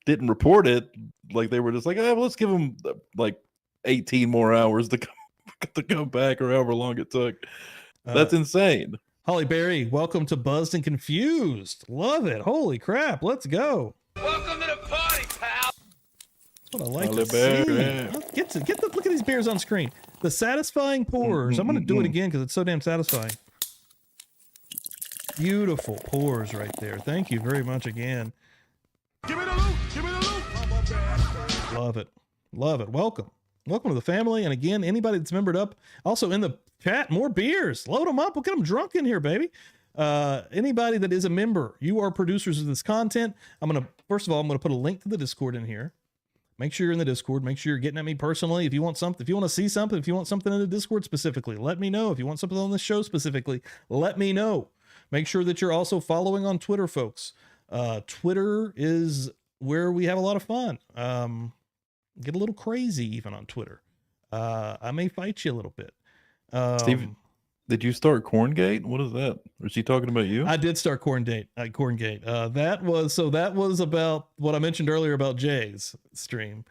didn't report it, like they were just like, well, let's give them like 18 more hours to come back, or however long it took. That's insane. Holly Berry, welcome to Buzzed and Confused. Love it. Holy crap. Let's go. Welcome to the party, pal. That's what I like Holly to Berry. see. Look at these beers on screen. The satisfying pours. I'm going to do it again because it's so damn satisfying. Beautiful pours right there. Thank you very much again. Give me the loot. Give me the loot. I'm a bad boy. Love it. Love it. Welcome to the family. And again, anybody that's membered up, also in the chat, more beers. Load them up. We'll get them drunk in here, baby. Anybody that is a member, you are producers of this content. First of all, I'm going to put a link to the Discord in here. Make sure you're in the Discord. Make sure you're getting at me personally. If you want something, if you want to see something, if you want something in the Discord specifically, let me know. If you want something on the show specifically, let me know. Make sure that you're also following on Twitter, folks. Twitter is where we have a lot of fun. Get a little crazy even on Twitter. I may fight you a little bit. Steve, did you start Corngate? What is that? Or is she talking about you? I did start Corngate. That was about what I mentioned earlier about Jay's stream.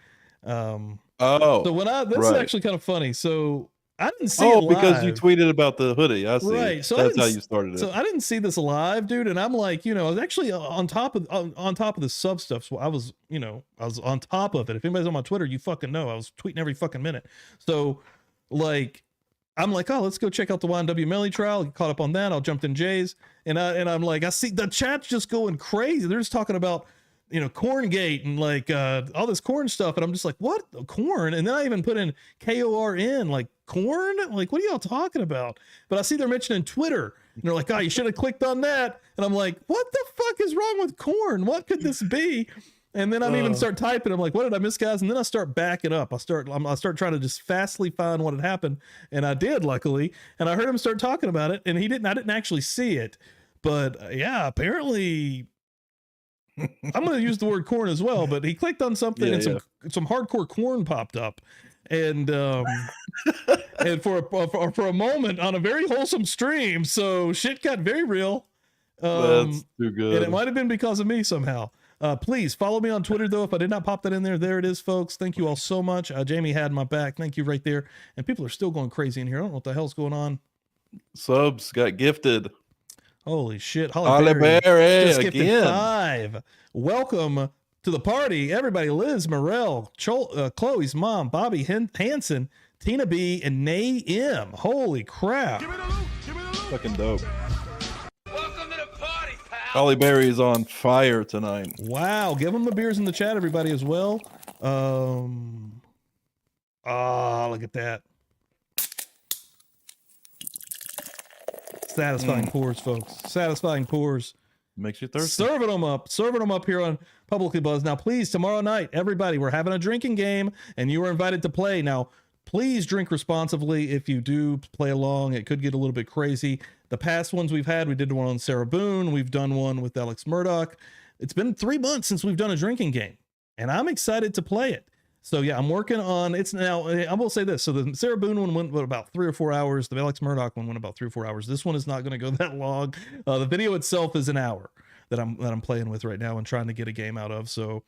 So this is actually kind of funny. So I didn't see it live. Because you tweeted about the hoodie. I see. Right. So that's how you started it. So I didn't see this live, dude. And I'm like, I was actually on top of the sub stuff. So I was on top of it. If anybody's on my Twitter, you fucking know I was tweeting every fucking minute. So like, I'm like, oh, let's go check out the YNW Melly trial. Caught up on that. I'll jump in Jay's, and I'm like, I see the chat's just going crazy. They're just talking about Corngate and like all this corn stuff, and I'm just like, what corn? And then I even put in KORN, like corn. Like, what are y'all talking about? But I see they're mentioning Twitter, and they're like, oh, you should have clicked on that. And I'm like, what the fuck is wrong with corn? What could this be? And then I'm even start typing. I'm like, what did I miss, guys? And then I start backing up. I start trying to just fastly find what had happened. And I did, luckily. And I heard him start talking about it. And I didn't actually see it. But yeah, apparently I'm going to use the word corn as well, but he clicked on something Yeah, and some hardcore corn popped up. And and for a moment on a very wholesome stream, so shit got very real. That's too good. And it might have been because of me somehow. Please follow me on Twitter, though. If I did not pop that in there, there it is, folks. Thank you all so much. Jamie had my back. Thank you right there. And people are still going crazy in here. I don't know what the hell's going on. Subs got gifted. Holy shit. Holly Berry just gifted again. 5. Welcome to the party, everybody. Liz, Morel, Chloe's mom, Bobby Hansen, Tina B, and Nay M. Holy crap. Fucking dope. Welcome to the party, pal. Holly Berry is on fire tonight. Wow. Give them the beers in the chat, everybody, as well. Look at that. Satisfying pours, folks. Satisfying pours. Makes you thirsty. Serving them up here on Publicly Buzzed. Now, please, tomorrow night, everybody, we're having a drinking game, and you are invited to play. Now, please drink responsibly. If you do play along, it could get a little bit crazy. The past ones we've had, we did one on Sarah Boone. We've done one with Alex Murdoch. It's been 3 months since we've done a drinking game, and I'm excited to play it. So yeah, I'm working on it's now. I will say this. So the Sarah Boone one went about 3 or 4 hours. The Alex Murdoch one went about 3 or 4 hours. This one is not going to go that long. The video itself is an hour that I'm playing with right now and trying to get a game out of. So,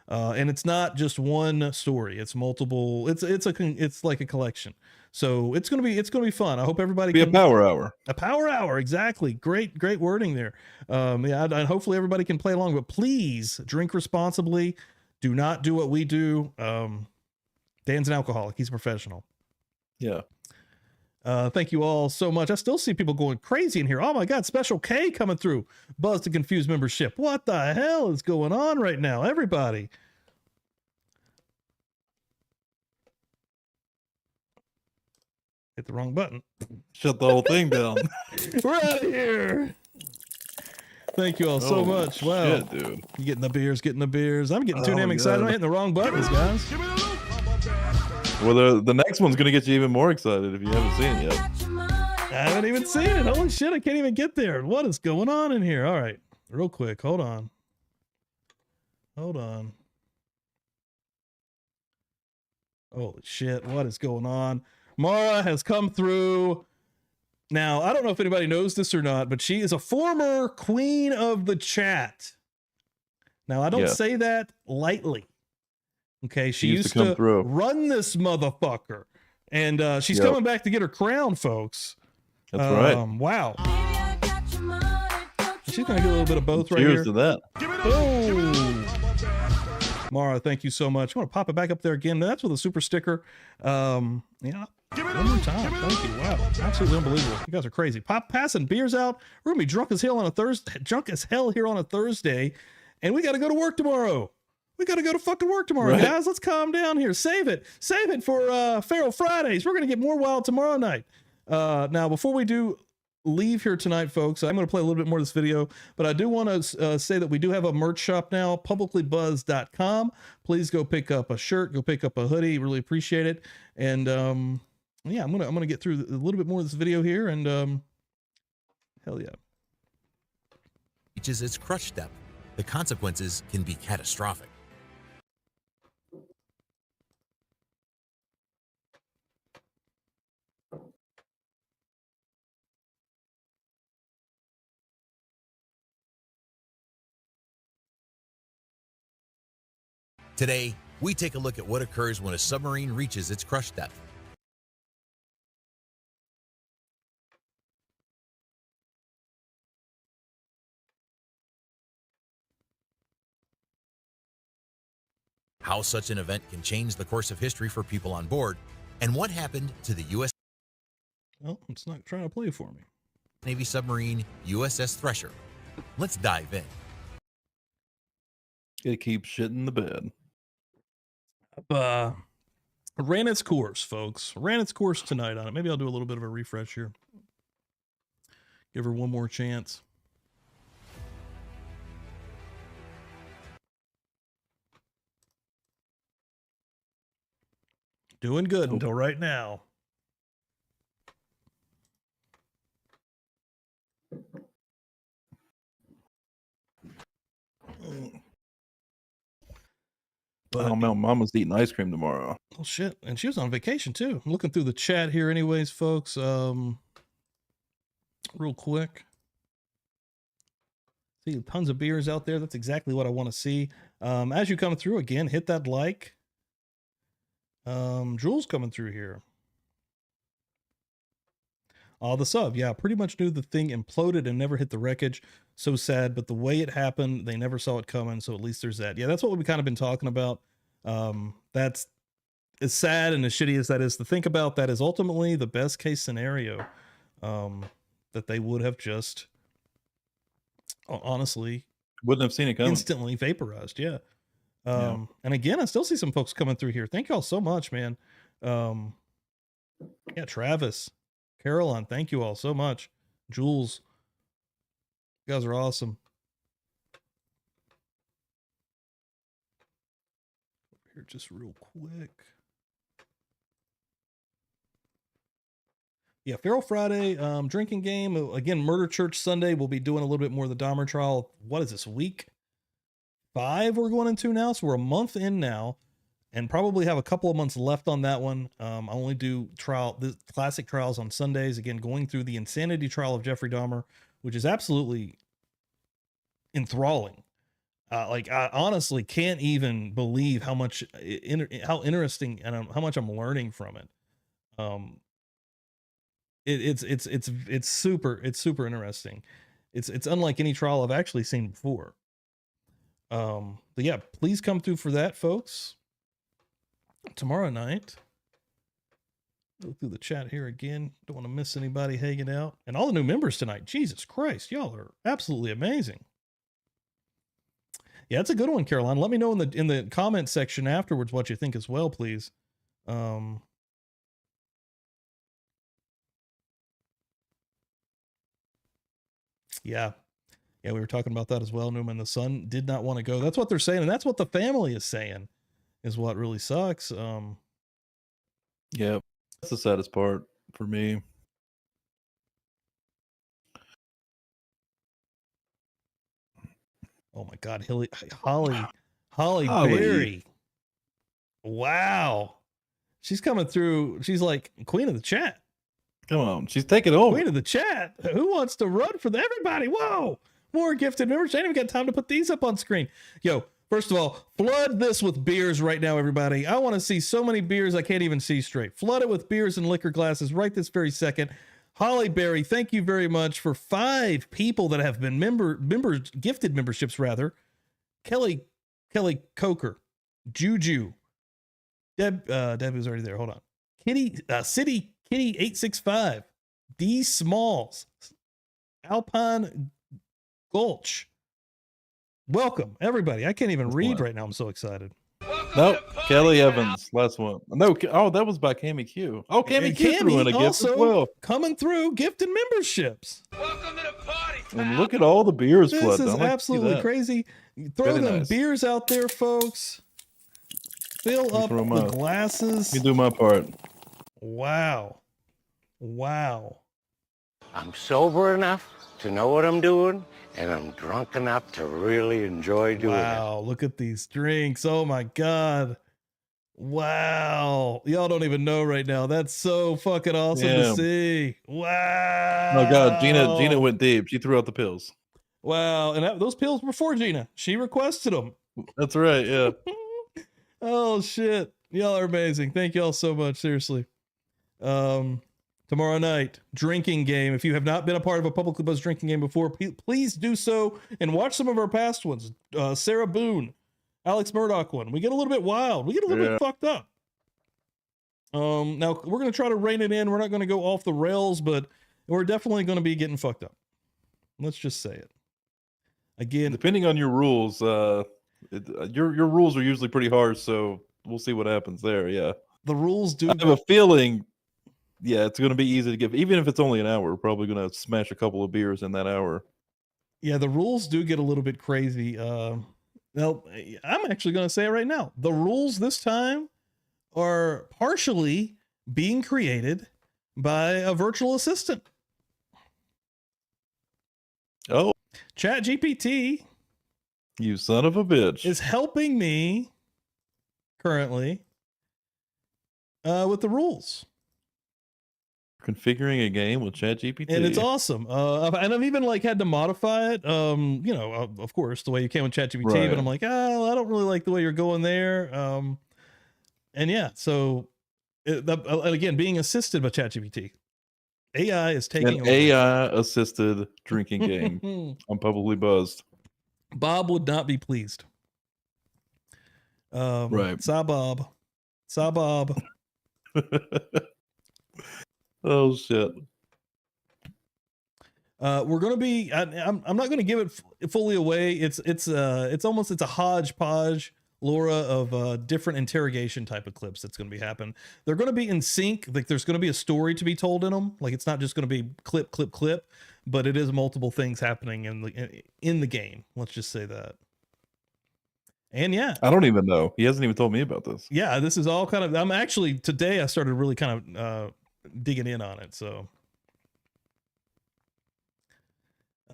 and it's not just one story. It's multiple. It's like a collection. So it's gonna be fun. I hope everybody Be a power hour. A power hour, exactly. Great wording there. Yeah, and hopefully everybody can play along. But please drink responsibly. Do not do what we do. Dan's an alcoholic. He's a professional. Yeah. Thank you all so much. I still see people going crazy in here. Oh my God, Special K coming through. Buzz to Confuse membership. What the hell is going on right now? Everybody. Hit the wrong button. Shut the whole thing down. We're out of here. Thank you all so much. Wow. Shit, dude. You getting the beers. I'm getting too damn excited. God. I'm hitting the wrong buttons, guys. Well, the next one's going to get you even more excited if you haven't seen it yet. I haven't even seen it. Holy shit, I can't even get there. What is going on in here? All right, real quick. Hold on. Holy shit, what is going on? Mara has come through. Now, I don't know if anybody knows this or not, but she is a former queen of the chat. Now, I don't say that lightly. Okay, she used to run this motherfucker. And she's coming back to get her crown, folks. That's right. Wow. She's going to get a little bit of both right here. Cheers to that. Boom. Mara, thank you so much. I'm going to pop it back up there again. That's with a super sticker. Yeah. One more time. Thank you. Wow. Absolutely unbelievable. You guys are crazy. Passing beers out. We're going to be drunk as hell on a Thursday. Drunk as hell here on a Thursday. And we got to go to work tomorrow. We got to go to fucking work tomorrow, guys. Let's calm down here. Save it for Feral Fridays. We're going to get more wild tomorrow night. Now, before we do leave here tonight, folks, I'm going to play a little bit more of this video, but I do want to say that we do have a merch shop now, publiclybuzzed.com. Please go pick up a shirt, go pick up a hoodie. Really appreciate it. And yeah, I'm gonna get through a little bit more of this video here, and hell yeah. Reaches its crush step, the consequences can be catastrophic. Today, we take a look at what occurs when a submarine reaches its crush depth. How such an event can change the course of history for people on board, and what happened to the U.S. Well, it's not trying to play for me. Navy submarine USS Thresher. Let's dive in. It keeps shitting the bed. Ran its course, folks. Ran its course tonight on it. Maybe I'll do a little bit of a refresh here. Give her one more chance. Doing good until right now. But Oh, man, Mama's eating ice cream tomorrow. oh shit, and she was on vacation too. I'm looking through the chat here, anyways, folks. Real quick. See tons of beers out there. That's exactly what I want to see. As you come through, again, hit that like. Jules coming through here. Oh, the sub. Yeah, pretty much knew the thing imploded and never hit the wreckage. So sad, but the way it happened, they never saw it coming. So at least there's that. Yeah, that's what we've kind of been talking about. That's as sad and as shitty as that is to think about. That is ultimately the best case scenario. That they would have just honestly Wouldn't have seen it coming. instantly vaporized. Yeah. And again, I still see some folks coming through here. Thank y'all so much, man. Yeah, Travis, Caroline, thank you all so much. Jules, you guys are awesome. Here, just real quick. Yeah, Feral Friday, drinking game. Again, Murder Church Sunday. We'll be doing a little bit more of the Dahmer trial. What is this, week 5 we're going into now? So we're a month in now and probably have a couple of months left on that one. I only do the classic trials on Sundays. Again, going through the insanity trial of Jeffrey Dahmer, which is absolutely enthralling. Like, I honestly can't even believe how much, how interesting and how much I'm learning from it. It's super interesting. It's unlike any trial I've actually seen before. But yeah, please come through for that, folks. Tomorrow night. Go through the chat here again. Don't want to miss anybody hanging out. And all the new members tonight. Jesus Christ, y'all are absolutely amazing. Yeah, it's a good one, Caroline. Let me know in the comment section afterwards what you think as well, please. Yeah, we were talking about that as well. Newman, the son did not want to go. That's what they're saying, and that's what the family is saying, is what really sucks. Yeah, that's the saddest part for me. Oh my God, Holly Berry. Wow, she's coming through. She's like queen of the chat. Come on, she's taking over. Queen of the chat. Who wants to run for everybody? Whoa, more gifted members. I ain't even got time to put these up on screen. Yo, first of all, flood this with beers right now, everybody. I want to see so many beers I can't even see straight. Flood it with beers and liquor glasses right this very second. Holly Berry, thank you very much for 5 people that have been members, gifted memberships rather. Kelly Coker, Juju, Deb was already there. Hold on. City Kitty 865, D Smalls, Alpine Gulch. Welcome everybody. I can't even read right now. I'm so excited. Nope, Kelly Evans, last one. No, oh, that was by Cammy Q. Oh, Cammy Q threw in a gift as well. Coming through, gifted memberships. Welcome to the party. And look at all the beers flooded. This is absolutely crazy. Throw them beers out there, folks. Fill up the glasses. You do my part. Wow. I'm sober enough to know what I'm doing, and I'm drunk enough to really enjoy doing it. Wow, look at these drinks. Oh my God. Wow. Y'all don't even know right now. That's so fucking awesome to see. Wow. Oh God, Gina went deep. She threw out the pills. Wow. And those pills were for Gina. She requested them. That's right, yeah. Oh shit. Y'all are amazing. Thank y'all so much. Seriously. Tomorrow night, drinking game. If you have not been a part of a Publicly Buzzed drinking game before, please do so and watch some of our past ones. Sarah Boone, Alex Murdoch one. We get a little bit wild. We get a little bit fucked up. Now we're going to try to rein it in. We're not going to go off the rails, but we're definitely going to be getting fucked up. Let's just say it. Again, depending on your rules, your rules are usually pretty harsh, so we'll see what happens there. Yeah. The rules do. I have a feeling, yeah, it's going to be easy to give. Even if it's only an hour, we're probably going to smash a couple of beers in that hour. Yeah, the rules do get a little bit crazy. Now, I'm actually going to say it right now. The rules this time are partially being created by a virtual assistant. Oh. ChatGPT. You son of a bitch. Is helping me currently with the rules. Configuring a game with ChatGPT. And it's awesome. And I've even like had to modify it. You know, of course, the way you can with ChatGPT, Right. but I'm like, oh, I don't really like the way you're going there. And yeah, so and again, being assisted by ChatGPT, AI is taking An over. AI assisted drinking game on Publicly Buzzed. Bob would not be pleased. Right. Saw Bob. Oh shit. We're gonna be. I'm not gonna give it fully away. It's a hodgepodge, Laura, of different interrogation type of clips that's gonna be happening. They're gonna be in sync. Like there's gonna be a story to be told in them. Like it's not just gonna be clip, but it is multiple things happening in the game. Let's just say that. And yeah, I don't even know. He hasn't even told me about this. yeah, this is all kind of. I'm actually today. I started really kind of digging in on it. So.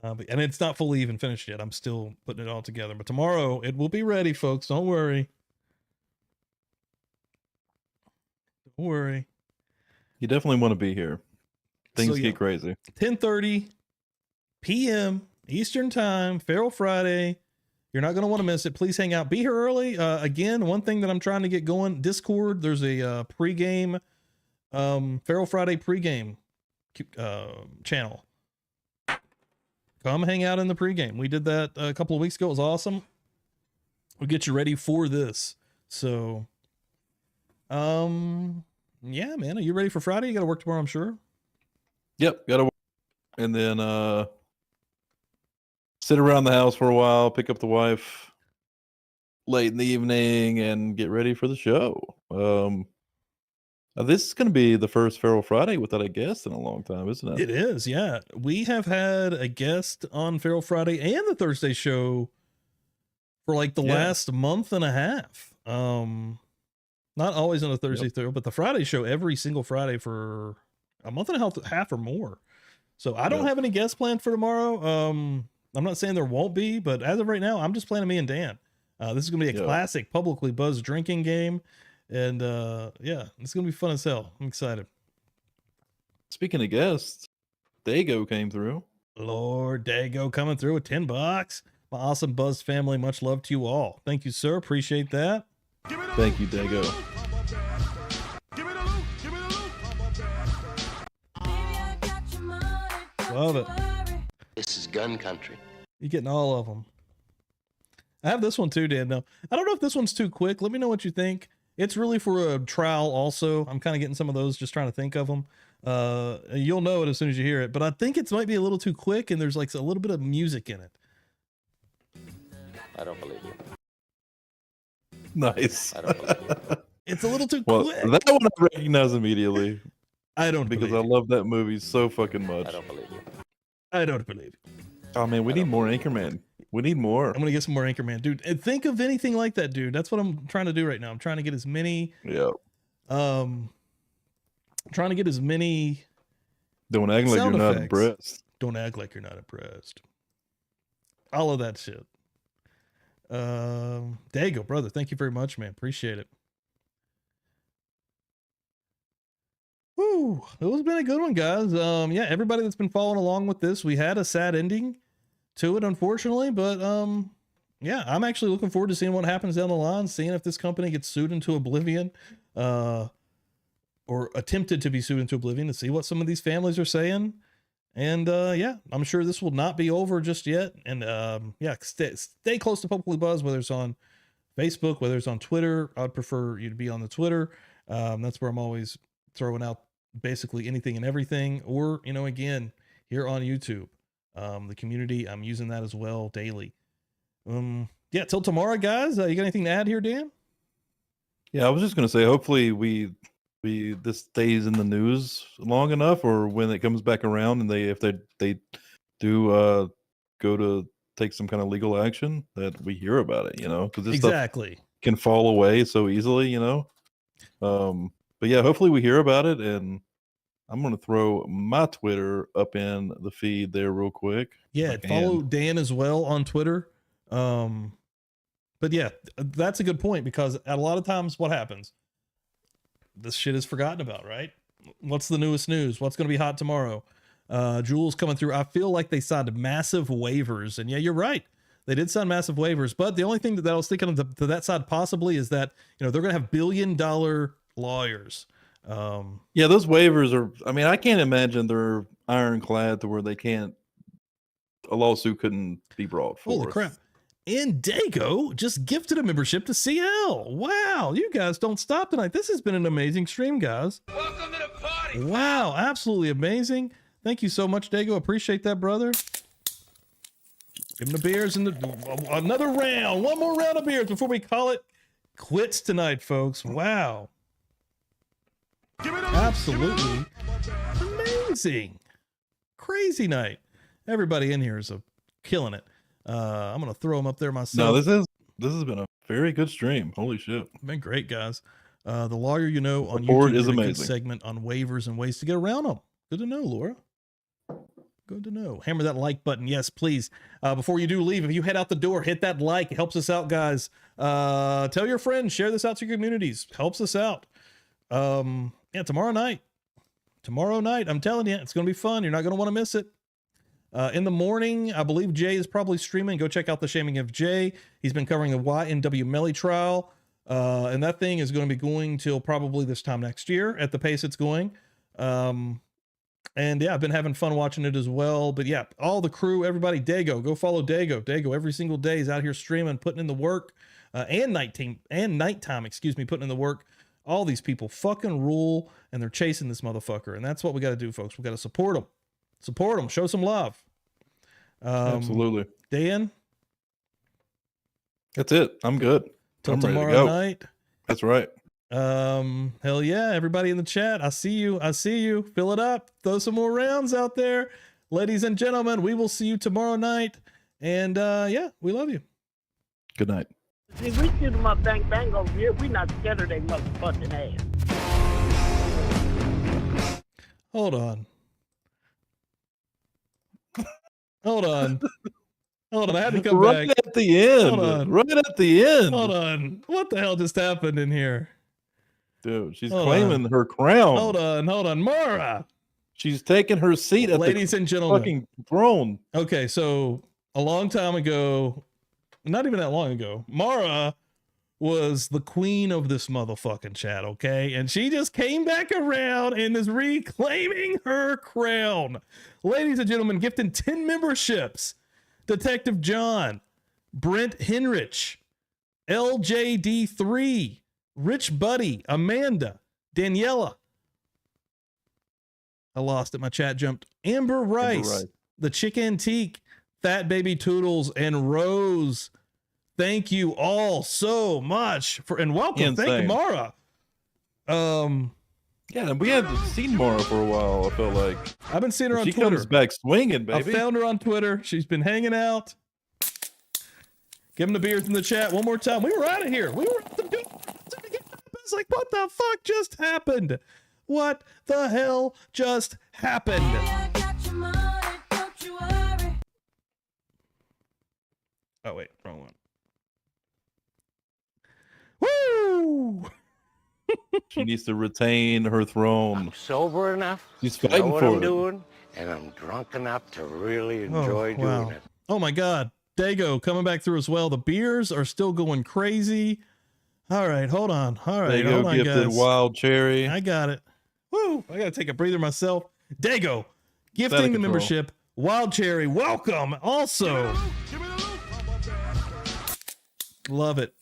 And it's not fully even finished yet. I'm still putting it all together, but tomorrow it will be ready, folks. Don't worry. Don't worry. You definitely want to be here. Things So, yeah. get crazy. 10:30 p.m. Eastern time, Feral Friday. You're not going to want to miss it. Please hang out. Be here early. Again, one thing that I'm trying to get going, Discord, there's a pregame, Feral Friday pregame channel. Come hang out in the pregame. We did that a couple of weeks ago. It was awesome. We'll get you ready for this. So, yeah, man. Are you ready for Friday? You got to work tomorrow, I'm sure. Yep, gotta work. And then sit around the house for a while, pick up the wife late in the evening, and get ready for the show. This is going to be the first Feral Friday without a guest in a long time, isn't it? It is, yeah. We have had a guest on Feral Friday and the Thursday show for like the last month and a half. Not always on a Thursday, but the Friday show every single Friday for a month and a half or more. So I don't have any guests planned for tomorrow. I'm not saying there won't be, but as of right now, I'm just planning me and Dan. This is going to be a classic Publicly Buzzed drinking game. And yeah, it's going to be fun as hell. I'm excited. Speaking of guests, Dago came through. Lord Dago coming through with $10. My awesome Buzz family, much love to you all. Thank you, sir. Appreciate that. Thank you, Dago. Love it. This is gun country. You're getting all of them. I have this one too, Dan. Now, I don't know if this one's too quick. Let me know what you think. It's really for a trial also. I'm kind of getting some of those, just trying to think of them. You'll know it as soon as you hear it, but I think it might be a little too quick and there's like a little bit of music in it. I don't believe you. Nice. I don't believe you. It's a little too Well, quick. that one I recognize immediately. I don't because believe I love that movie so fucking much. I don't believe you. I don't believe you. Oh man, we need more Anchorman. We need more. I'm gonna get some more Anchorman, dude. And think of anything like that, dude. That's what I'm trying to do right now. I'm trying to get as many. Yeah. Trying to get as many. Don't act like you're sound not effects. impressed. Don't act like you're not impressed. All of that shit. Dago, brother. Thank you very much, man. Appreciate it. Woo, it was been a good one, guys. Yeah, everybody that's been following along with this, we had a sad ending to it, unfortunately, but yeah, I'm actually looking forward to seeing what happens down the line, seeing if this company gets sued into oblivion, or attempted to be sued into oblivion, to see what some of these families are saying. And yeah, I'm sure this will not be over just yet. And yeah, stay close to Publicly Buzzed, whether it's on Facebook, whether it's on Twitter. I'd prefer you to be on the Twitter. That's where I'm always throwing out basically anything and everything, or, you know, again, here on YouTube, the community, I'm using that as well daily. Yeah, till tomorrow, guys. You got anything to add here, Dan? Yeah, I was just gonna say, hopefully this stays in the news long enough, or when it comes back around and if they do go to take some kind of legal action, that we hear about it, you know, because this stuff can fall away so easily, you know. But yeah, hopefully we hear about it, and I'm gonna throw my Twitter up in the feed there real quick. Yeah, follow Dan as well on Twitter. But yeah, that's a good point, because at a lot of times what happens, this shit is forgotten about, right? What's the newest news? What's going to be hot tomorrow? Jules coming through. I feel like they signed massive waivers, and yeah, you're right. They did sign massive waivers, but the only thing that I was thinking of to that side possibly is that, you know, they're going to have $1 billion lawyers. Yeah, those waivers are, I mean, I can't imagine they're ironclad to where a lawsuit couldn't be brought forth. Holy crap. And Dago just gifted a membership to CL. Wow, you guys don't stop tonight. This has been an amazing stream, guys. Welcome to the party. Wow, absolutely amazing. Thank you so much, Dago. Appreciate that, brother. Give him the beers and another round. One more round of beers before we call it quits tonight, folks. Wow. Absolutely amazing. Crazy night. Everybody in here is killing it. I'm gonna throw them up there myself. No, this has been a very good stream. Holy shit. Been great, guys. The lawyer, you know, on Report YouTube is did a good amazing. segment on waivers and ways to get around them. Good to know, Laura. Good to know. Hammer that like button. Yes, please. Before you do leave, if you head out the door, hit that like. It helps us out, guys. Tell your friends. Share this out to your communities. Helps us out. Yeah, tomorrow night. Tomorrow night, I'm telling you, it's going to be fun. You're not going to want to miss it. In the morning, I believe Jay is probably streaming. Go check out the Shaming of Jay. He's been covering the YNW Melly trial. And that thing is going to be going till probably this time next year at the pace it's going. And yeah, I've been having fun watching it as well. But yeah, all the crew, everybody, Dago, go follow Dago. Dago every single day is out here streaming, putting in the work, and nighttime, putting in the work. All these people fucking rule, and they're chasing this motherfucker. And that's what we got to do, folks. We got to support them. Support them. Show some love. Absolutely. Dan? That's it. I'm good. Till I'm ready to tomorrow go. night. That's right. Hell yeah, everybody in the chat. I see you. I see you. Fill it up. Throw some more rounds out there. Ladies and gentlemen, we will see you tomorrow night. And yeah, we love you. Good night. See, we shoot them up bang bang over here. We not scared of their motherfucking ass. Hold on. Hold on. Hold on. I had to come right back. At the end. Hold on. Right at the end. Hold on. What the hell just happened in here? Dude, she's Hold claiming on. her crown. Hold on. Mara. She's taking her seat at Ladies the and gentlemen. fucking throne. Okay, so a long time ago, not even that long ago, Mara was the queen of this motherfucking chat, okay? And she just came back around and is reclaiming her crown. Ladies and gentlemen, gifting 10 memberships. Detective John, Brent Henrich, LJD3, Rich Buddy, Amanda, Daniela. I lost it. My chat jumped. Amber Rice, The Chick Antique, Fat Baby Toodles, and Rose. Thank you all so much for, and welcome. Insane. Thank you, Mara. Yeah, we haven't seen Mara for a while. I felt like I've been seeing her on she Twitter. comes back swinging, baby. I found her on Twitter. She's been hanging out. Give them the beers in the chat one more time. We were out of here. We were at the door. It's like, what the fuck just happened? What the hell just happened? Oh, wait, wrong one. Woo! She needs to retain her throne. I'm sober enough She's to know fighting what for I'm it. doing, and I'm drunk enough to really enjoy doing it. Oh my God. Dago coming back through as well. The beers are still going crazy. All right, hold on. All right, Dago hold on, gifted guys. Wild Cherry. I got it. Woo! I gotta take a breather myself. Dago, gifting the control. membership. Wild Cherry, welcome. Also, love it.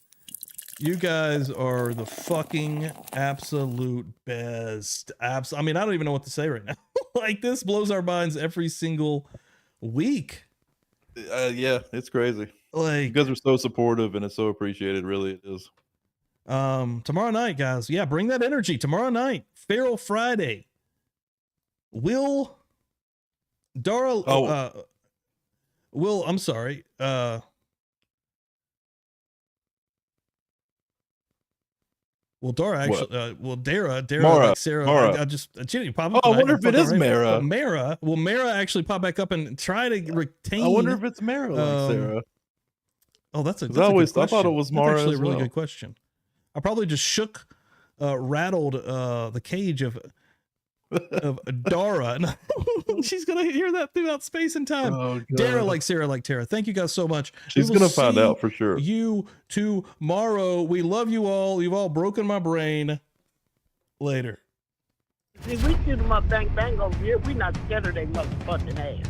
You guys are the fucking absolute best. I mean, I don't even know what to say right now. Like, this blows our minds every single week. Yeah, it's crazy. Like, You guys are so supportive, and it's so appreciated. Really, it is. tomorrow night, guys. Yeah, bring that energy. Tomorrow night, Feral Friday. Will Dara? Will, I'm sorry. Well, Dara actually, Dara, Mara, like Sarah. Mara. I just, she didn't pop up. Oh, I wonder if it is Mara. Mara. Will Mara actually pop back up and try to retain? I wonder if it's Mara like Sarah. Oh, that's a I good question. thought it was Mara That's actually as a really well. good question. I probably just rattled the cage of Dara, and she's gonna hear that throughout space and time. Oh, Dara, God. like Sarah, like Tara. Thank you guys so much. She's We will gonna find see out for sure. You tomorrow. We love you all. You've all broken my brain. Later. See, we shoot them up bang bang over here. We not scared of they motherfucking ass.